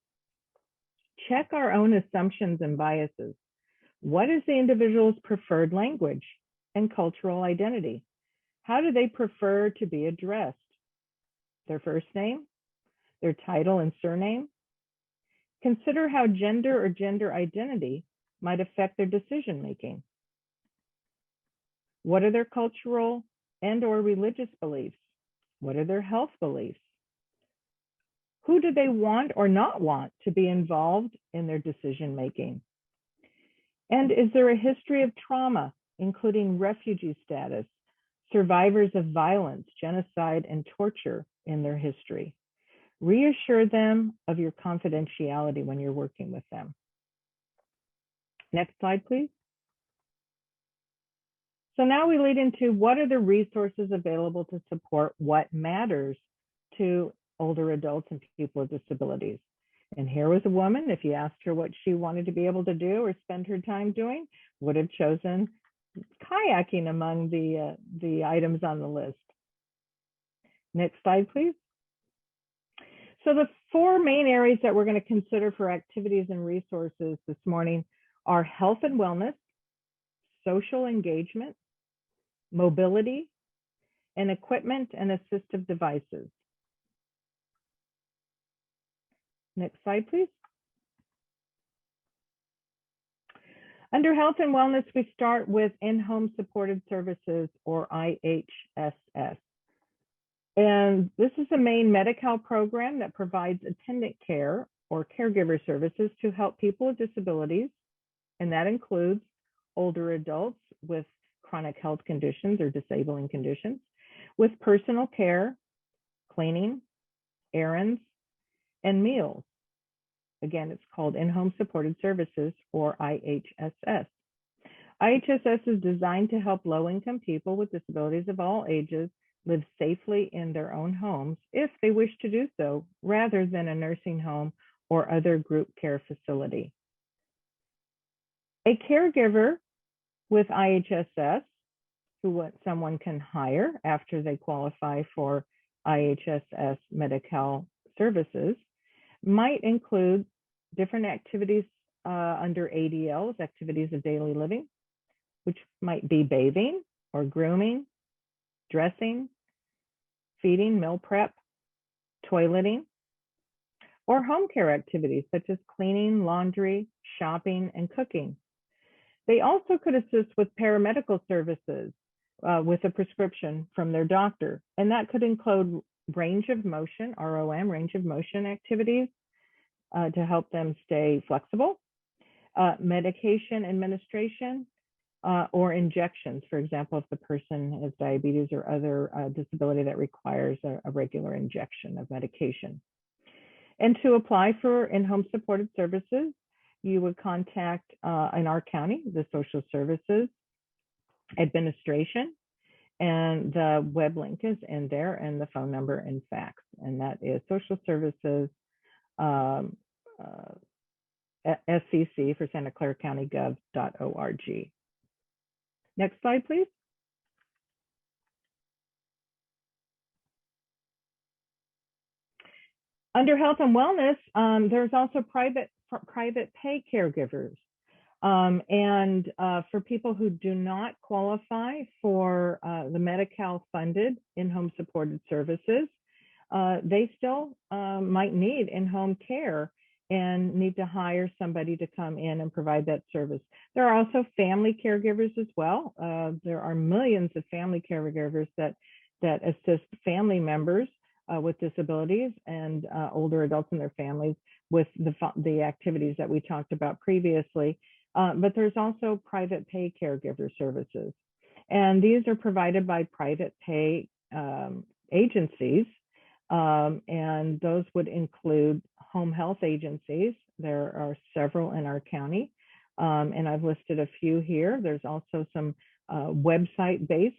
Check our own assumptions and biases. What is the individual's preferred language and cultural identity? How do they prefer to be addressed? Their first name, their title and surname? Consider how gender or gender identity might affect their decision-making. What are their cultural and/or religious beliefs? What are their health beliefs? Who do they want or not want to be involved in their decision-making? And is there a history of trauma, including refugee status, survivors of violence, genocide, and torture in their history? Reassure them of your confidentiality when you're working with them. Next slide, please. So now we lead into what are the resources available to support what matters to older adults and people with disabilities. And here was a woman, if you asked her what she wanted to be able to do or spend her time doing, would have chosen kayaking among the items on the list. Next slide, please. So the four main areas that we're going to consider for activities and resources this morning are health and wellness, social engagement, mobility, and equipment and assistive devices. Next slide, please. Under health and wellness, we start with in-home supported services, or IHSS. And this is the main Medi-Cal program that provides attendant care or caregiver services to help people with disabilities. And that includes older adults with chronic health conditions or disabling conditions, with personal care, cleaning, errands, and meals. Again, it's called in-home supported services, or IHSS. IHSS is designed to help low-income people with disabilities of all ages live safely in their own homes if they wish to do so, rather than a nursing home or other group care facility. A caregiver with IHSS, who someone can hire after they qualify for IHSS Medi-Cal services, might include different activities under ADLs, activities of daily living, which might be bathing or grooming, dressing, feeding, meal prep, toileting, or home care activities such as cleaning, laundry, shopping, and cooking. They also could assist with paramedical services with a prescription from their doctor, and that could include range of motion, ROM, range of motion activities to help them stay flexible, medication administration, or injections. For example, if the person has diabetes or other disability that requires a regular injection of medication. And to apply for in-home supported services, you would contact, in our county, the Social Services Administration, and the web link is in there, and the phone number and fax, and that is Social Services SCC for Santa Clara County Gov.org. Next slide, please. Under health and wellness, there's also private pay caregivers. And for people who do not qualify for the Medi-Cal funded in-home supported services, they still might need in-home care and need to hire somebody to come in and provide that service. There are also family caregivers as well. There are millions of family caregivers that assist family members with disabilities and older adults and their families with the activities that we talked about previously. But there's also private pay caregiver services. And these are provided by private pay agencies. And those would include home health agencies. There are several in our county, and I've listed a few here. There's also some website-based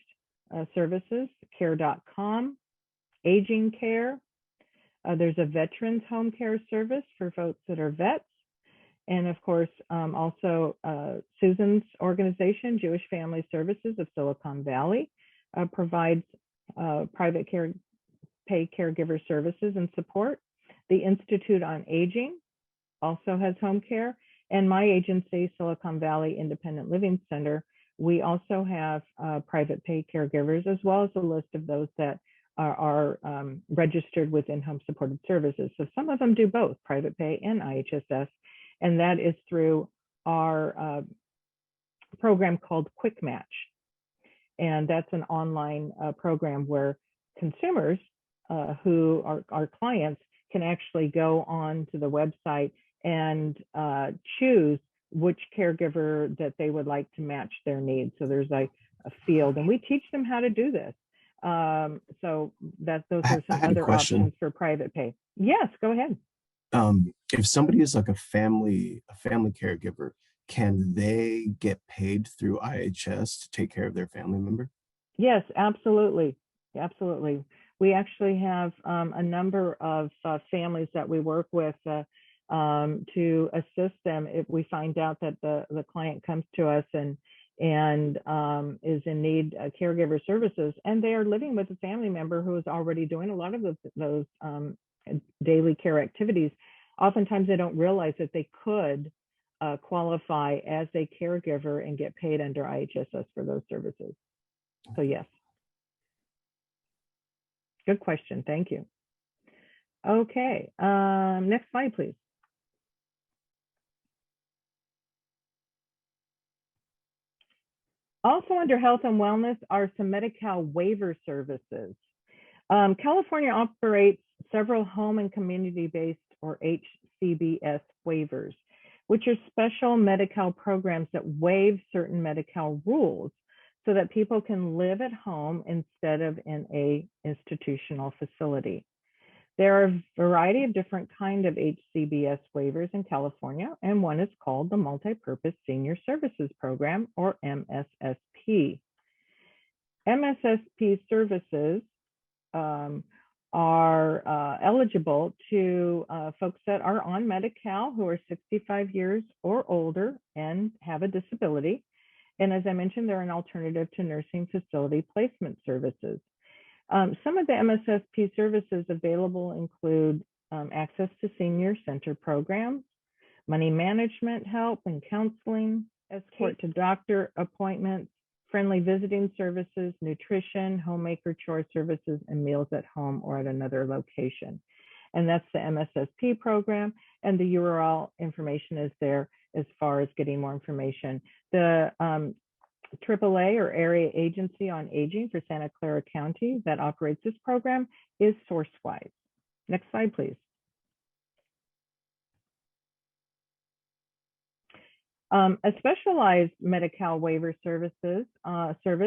services, care.com, aging care. There's a veterans home care service for folks that are vets. And of course, also Susan's organization, Jewish Family Services of Silicon Valley, provides private pay caregiver services and support. The Institute on Aging also has home care. And my agency, Silicon Valley Independent Living Center, we also have private pay caregivers, as well as a list of those that are registered with in-home supported services. So some of them do both, private pay and IHSS. And that is through our program called Quick Match. And that's an online program where consumers who are our clients can actually go on to the website and choose which caregiver that they would like to match their needs. So there's a field, and we teach them how to do this. So those are some other options for private pay. Yes, go ahead. If somebody is like a family caregiver, can they get paid through IHS to take care of their family member? Yes, absolutely. Absolutely. We actually have a number of families that we work with to assist them if we find out that the client comes to us and is in need of caregiver services, and they are living with a family member who is already doing a lot of those daily care activities. Oftentimes they don't realize that they could qualify as a caregiver and get paid under IHSS for those services. So yes. Good question. Thank you. Okay. Next slide, please. Also under health and wellness are some Medi-Cal waiver services. California operates several home and community-based or HCBS waivers, which are special Medi-Cal programs that waive certain Medi-Cal rules so that people can live at home instead of in a institutional facility. There are a variety of different kinds of HCBS waivers in California, and one is called the Multi-Purpose Senior Services Program, or MSSP. MSSP services are eligible to folks that are on Medi-Cal who are 65 years or older and have a disability. And as I mentioned, they're an alternative to nursing facility placement services. Some of the MSSP services available include access to senior center programs, money management help and counseling, escort to doctor appointments, friendly visiting services, nutrition, homemaker chore services, and meals at home or at another location. And that's the MSSP program, and the URL information is there as far as getting more information. The AAA, or Area Agency on Aging for Santa Clara County, that operates this program is SourceWise. Next slide, please. A specialized Medi-Cal waiver service is PACE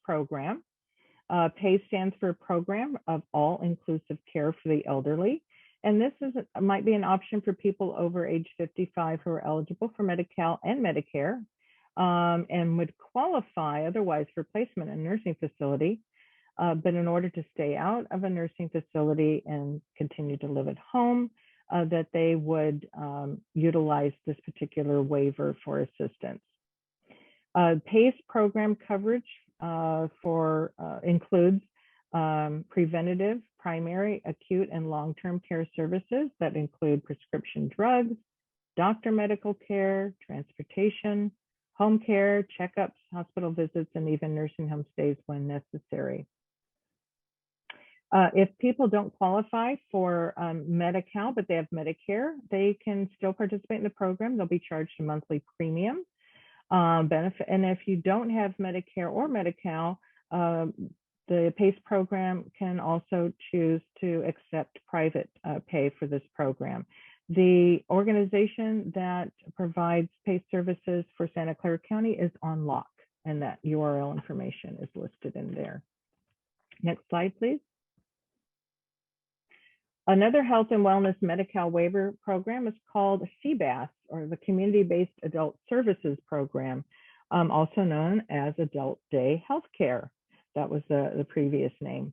program. PACE stands for Program of All-Inclusive Care for the Elderly. And this might be an option for people over age 55 who are eligible for Medi-Cal and Medicare, and would qualify otherwise for placement in a nursing facility. But in order to stay out of a nursing facility and continue to live at home, that they would utilize this particular waiver for assistance. PACE program coverage includes preventative, primary, acute, and long-term care services that include prescription drugs, doctor medical care, transportation, home care, checkups, hospital visits, and even nursing home stays when necessary. If people don't qualify for Medi-Cal, but they have Medicare, they can still participate in the program. They'll be charged a monthly premium benefit. And if you don't have Medicare or Medi-Cal, the PACE program can also choose to accept private pay for this program. The organization that provides PACE services for Santa Clara County is On Lock, and that URL information is listed in there. Next slide, please. Another health and wellness Medi-Cal waiver program is called CBAS, or the Community-Based Adult Services Program, also known as Adult Day Healthcare. That was the previous name.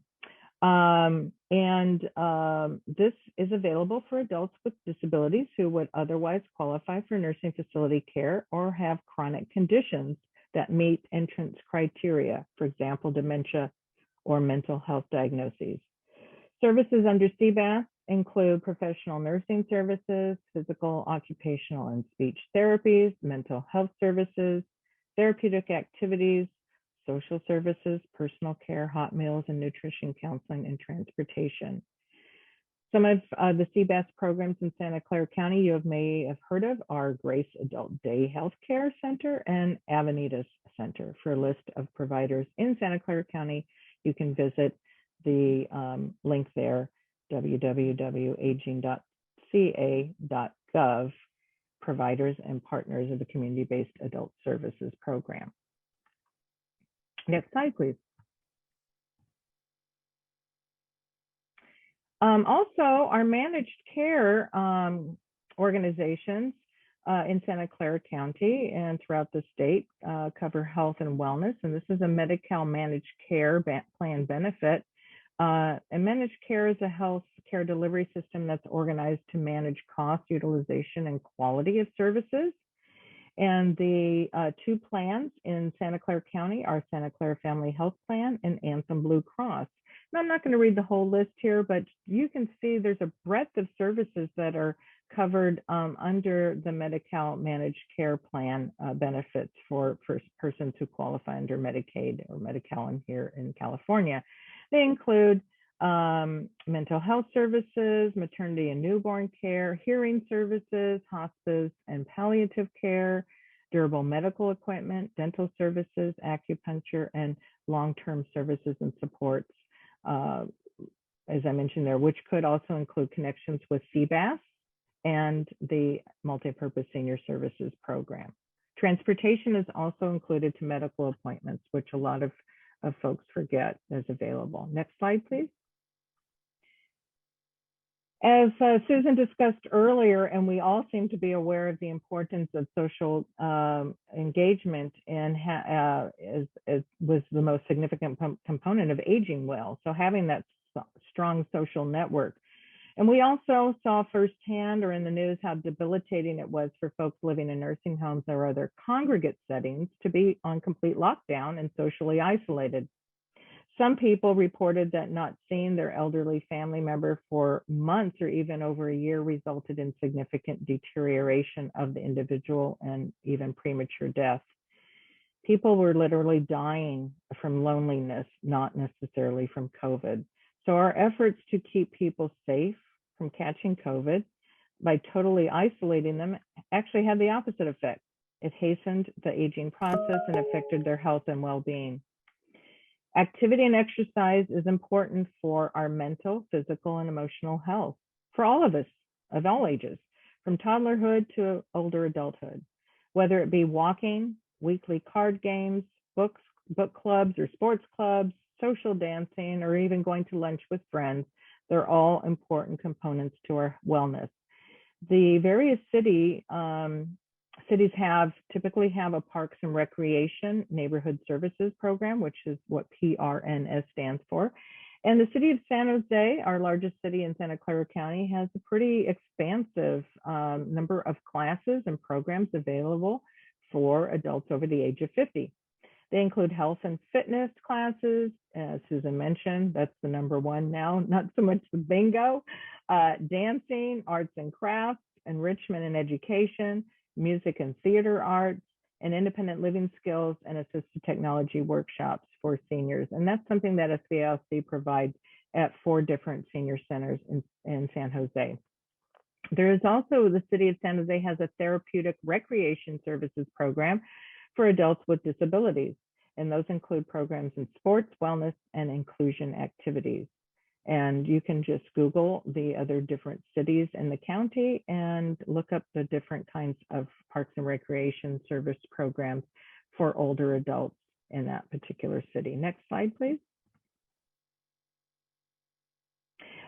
This is available for adults with disabilities who would otherwise qualify for nursing facility care or have chronic conditions that meet entrance criteria, for example, dementia or mental health diagnoses. Services under CBAS include professional nursing services, physical, occupational, and speech therapies, mental health services, therapeutic activities, social services, personal care, hot meals, and nutrition counseling and transportation. Some of the CBAS programs in Santa Clara County you may have heard of are Grace Adult Day Healthcare Center and Avenidas Center. For a list of providers in Santa Clara County, you can visit the link there, www.aging.ca.gov, providers and partners of the Community-Based Adult Services Program. Next slide, please. Also, our managed care organizations in Santa Clara County and throughout the state cover health and wellness, and this is a Medi-Cal managed care plan benefit. And managed care is a health care delivery system that's organized to manage cost, utilization, and quality of services. And the two plans in Santa Clara County are Santa Clara Family Health Plan and Anthem Blue Cross. Now, I'm not going to read the whole list here, but you can see there's a breadth of services that are covered under the Medi-Cal managed care plan benefits for persons who qualify under Medicaid or Medi-Cal here in California. They include mental health services, maternity and newborn care, hearing services, hospice and palliative care, durable medical equipment, dental services, acupuncture, and long-term services and supports, as I mentioned there, which could also include connections with CBAS and the Multipurpose Senior Services Program. Transportation is also included to medical appointments, which a lot of folks forget is available. Next slide, please. As Susan discussed earlier, and we all seem to be aware of the importance of social engagement and was the most significant component of aging well. So having that strong social network. And we also saw firsthand or in the news how debilitating it was for folks living in nursing homes or other congregate settings to be on complete lockdown and socially isolated. Some people reported that not seeing their elderly family member for months or even over a year resulted in significant deterioration of the individual and even premature death. People were literally dying from loneliness, not necessarily from COVID. So our efforts to keep people safe from catching COVID by totally isolating them actually had the opposite effect. It hastened the aging process and affected their health and well-being. Activity and exercise is important for our mental, physical, and emotional health for all of us of all ages, from toddlerhood to older adulthood. Whether it be walking, weekly card games, book clubs or sports clubs, social dancing, or even going to lunch with friends, they're all important components to our wellness. The various cities typically have a Parks and Recreation Neighborhood Services Program, which is what PRNS stands for. And the city of San Jose, our largest city in Santa Clara County, has a pretty expansive number of classes and programs available for adults over the age of 50. They include health and fitness classes, as Susan mentioned, that's the number one now, not so much the bingo, dancing, arts and crafts, enrichment and education, music and theater arts, and independent living skills and assistive technology workshops for seniors. And that's something that SBLC provides at 4 different senior centers in San Jose. There is also, the city of San Jose has a therapeutic recreation services program for adults with disabilities. And those include programs in sports, wellness, and inclusion activities. And you can just Google the other different cities in the county and look up the different kinds of parks and recreation service programs for older adults in that particular city. Next slide, please.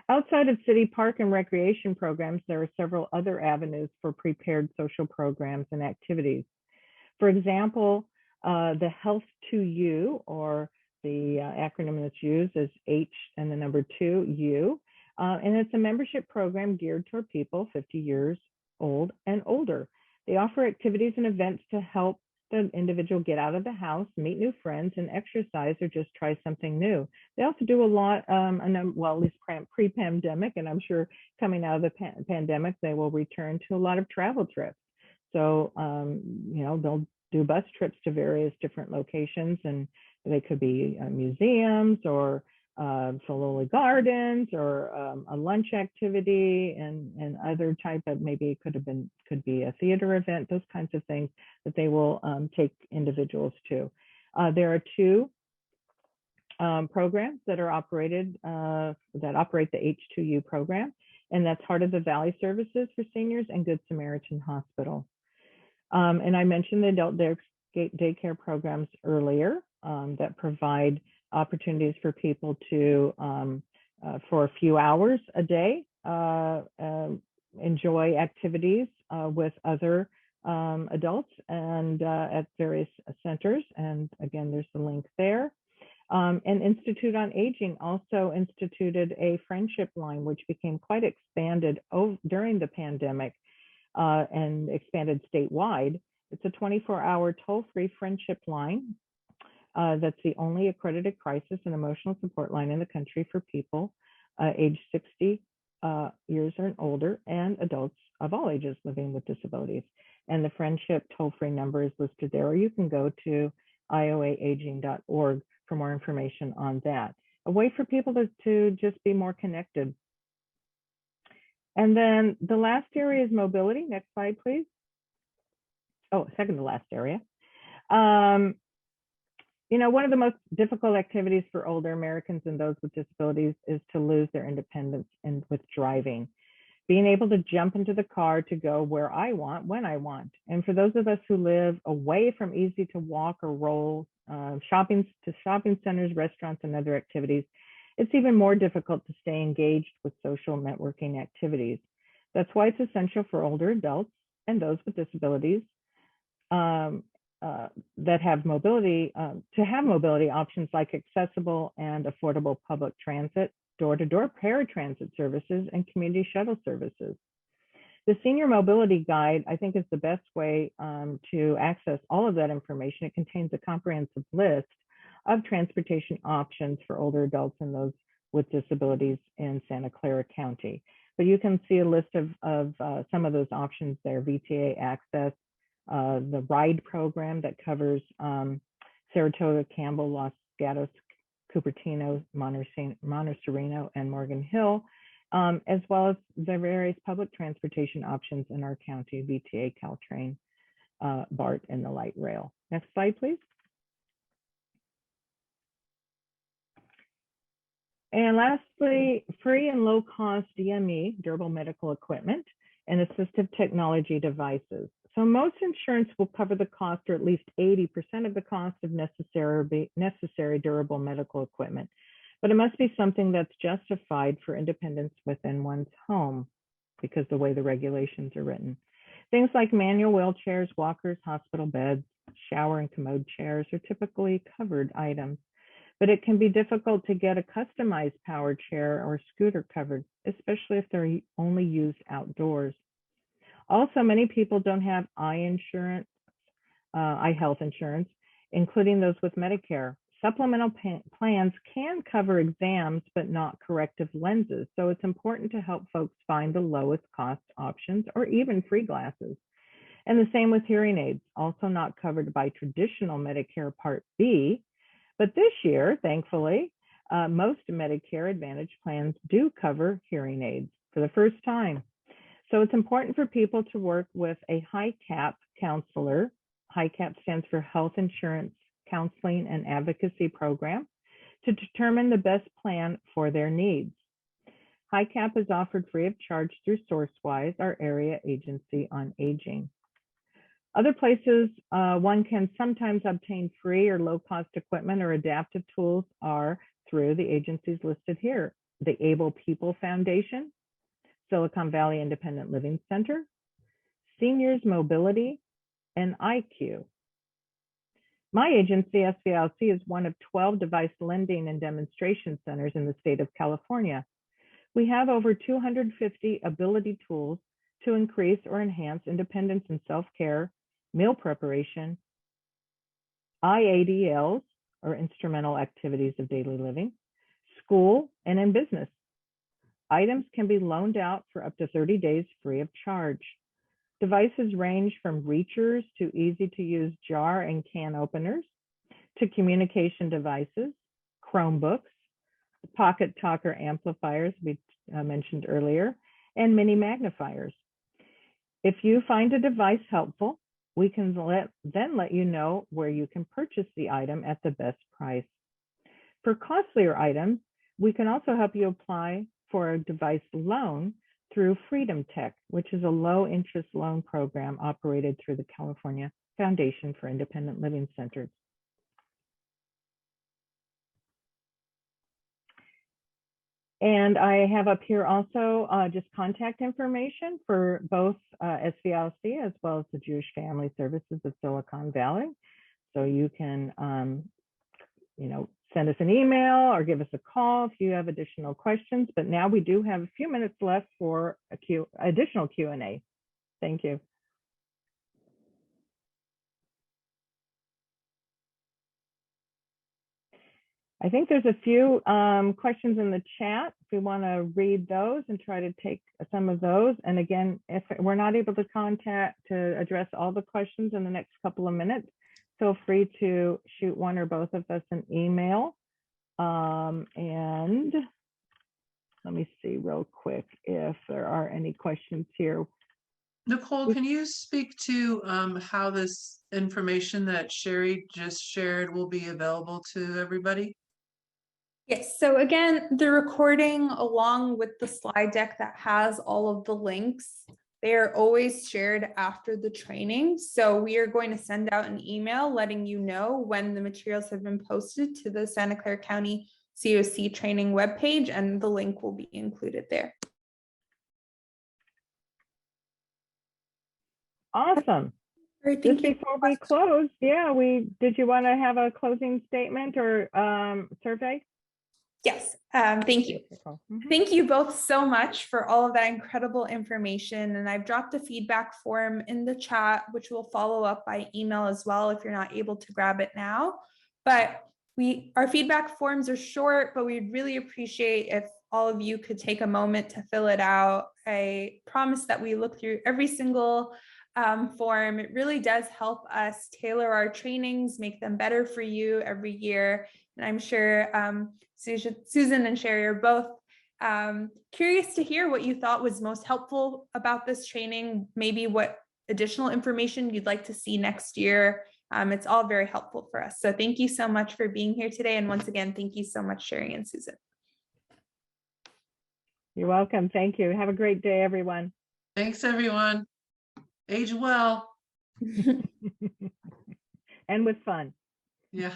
Outside of city park and recreation programs, there are several other avenues for prepared social programs and activities. For example, the Health to You, or the acronym that's used is H and the number 2, U. And it's a membership program geared toward people 50 years old and older. They offer activities and events to help the individual get out of the house, meet new friends, and exercise, or just try something new. They also do a lot, well, at least pre-pandemic, and I'm sure coming out of the pandemic, they will return to a lot of travel trips. So, you know, they'll do bus trips to various different locations, and they could be museums or Sololi Gardens or a lunch activity and other type of, maybe it could be a theater event, those kinds of things that they will take individuals to. There are 2 programs that are operated, that operate the H2U program, and that's Heart of the Valley Services for Seniors and Good Samaritan Hospital. And I mentioned the adult daycare programs earlier that provide opportunities for people to, for a few hours a day, enjoy activities with other adults and at various centers. And again, there's the link there. And Institute on Aging also instituted a friendship line, which became quite expanded during the pandemic and expanded statewide. It's a 24-hour toll-free friendship line that's the only accredited crisis and emotional support line in the country for people age 60 years and older, and adults of all ages living with disabilities. And the Friendship toll-free number is listed there, or you can go to ioaaging.org for more information on that. A way for people to just be more connected. And then the last area is mobility. Next slide, please. Oh, second to last area. You know, one of the most difficult activities for older Americans and those with disabilities is to lose their independence with driving. Being able to jump into the car to go where I want, when I want. And for those of us who live away from easy to walk or roll shopping centers, restaurants, and other activities, it's even more difficult to stay engaged with social networking activities. That's why it's essential for older adults and those with disabilities that have mobility, to have mobility options like accessible and affordable public transit, door-to-door paratransit services, and community shuttle services. The Senior Mobility Guide, I think, is the best way to access all of that information. It contains a comprehensive list of transportation options for older adults and those with disabilities in Santa Clara County. But you can see a list of some of those options there: VTA Access, the RIDE program that covers Saratoga, Campbell, Los Gatos, Cupertino, Montecito, and Morgan Hill, as well as the various public transportation options in our county: VTA, Caltrain, BART, and the light rail. Next slide, please. And lastly, free and low cost DME, durable medical equipment, and assistive technology devices. So most insurance will cover the cost, or at least 80% of the cost of necessary durable medical equipment, but it must be something that's justified for independence within one's home because the way the regulations are written. Things like manual wheelchairs, walkers, hospital beds, shower and commode chairs are typically covered items, but it can be difficult to get a customized power chair or scooter covered, especially if they're only used outdoors. Also, many people don't have eye health insurance, including those with Medicare. Supplemental plans can cover exams, but not corrective lenses. So it's important to help folks find the lowest cost options or even free glasses. And the same with hearing aids, also not covered by traditional Medicare Part B. But this year, thankfully, most Medicare Advantage plans do cover hearing aids for the first time. So it's important for people to work with a HICAP counselor. HICAP stands for Health Insurance Counseling and Advocacy Program, to determine the best plan for their needs. HICAP is offered free of charge through SourceWise, our area agency on aging. Other places one can sometimes obtain free or low-cost equipment or adaptive tools are through the agencies listed here: the Able People Foundation, Silicon Valley Independent Living Center, Seniors Mobility, and IQ. My agency, SVLC, is one of 12 device lending and demonstration centers in the state of California. We have over 250 ability tools to increase or enhance independence and self-care, meal preparation, IADLs, or instrumental activities of daily living, school, and in business. Items can be loaned out for up to 30 days free of charge. Devices range from reachers to easy-to-use jar and can openers, to communication devices, Chromebooks, pocket talker amplifiers we mentioned earlier, and mini magnifiers. If you find a device helpful, we can then let you know where you can purchase the item at the best price. For costlier items, we can also help you apply for a device loan through Freedom Tech, which is a low-interest loan program operated through the California Foundation for Independent Living Centers. And I have up here also just contact information for both SVLC as well as the Jewish Family Services of Silicon Valley. So you can, send us an email or give us a call if you have additional questions. But now we do have a few minutes left for additional Q&A. Thank you. I think there's a few questions in the chat. If we want to read those and try to take some of those. And again, if we're not able to address all the questions in the next couple of minutes, feel free to shoot one or both of us an email. And let me see real quick if there are any questions here. Nicole, can you speak to how this information that Sherry just shared will be available to everybody? Yes, so again, the recording along with the slide deck that has all of the links, they are always shared after the training. So we are going to send out an email letting you know when the materials have been posted to the Santa Clara County COC training webpage, and the link will be included there. Awesome. All right, Just before we close, yeah, did you want to have a closing statement or survey? Yes, thank you. Thank you both so much for all of that incredible information. And I've dropped a feedback form in the chat, which will follow up by email as well if you're not able to grab it now. But our feedback forms are short, but we'd really appreciate if all of you could take a moment to fill it out. I promise that we look through every single form. It really does help us tailor our trainings, make them better for you every year. And I'm sure Susan and Sherry are both curious to hear what you thought was most helpful about this training, maybe what additional information you'd like to see next year. It's all very helpful for us. So thank you so much for being here today. And once again, thank you so much, Sherry and Susan. You're welcome. Thank you. Have a great day, everyone. Thanks, everyone. Age well. And with fun. Yeah.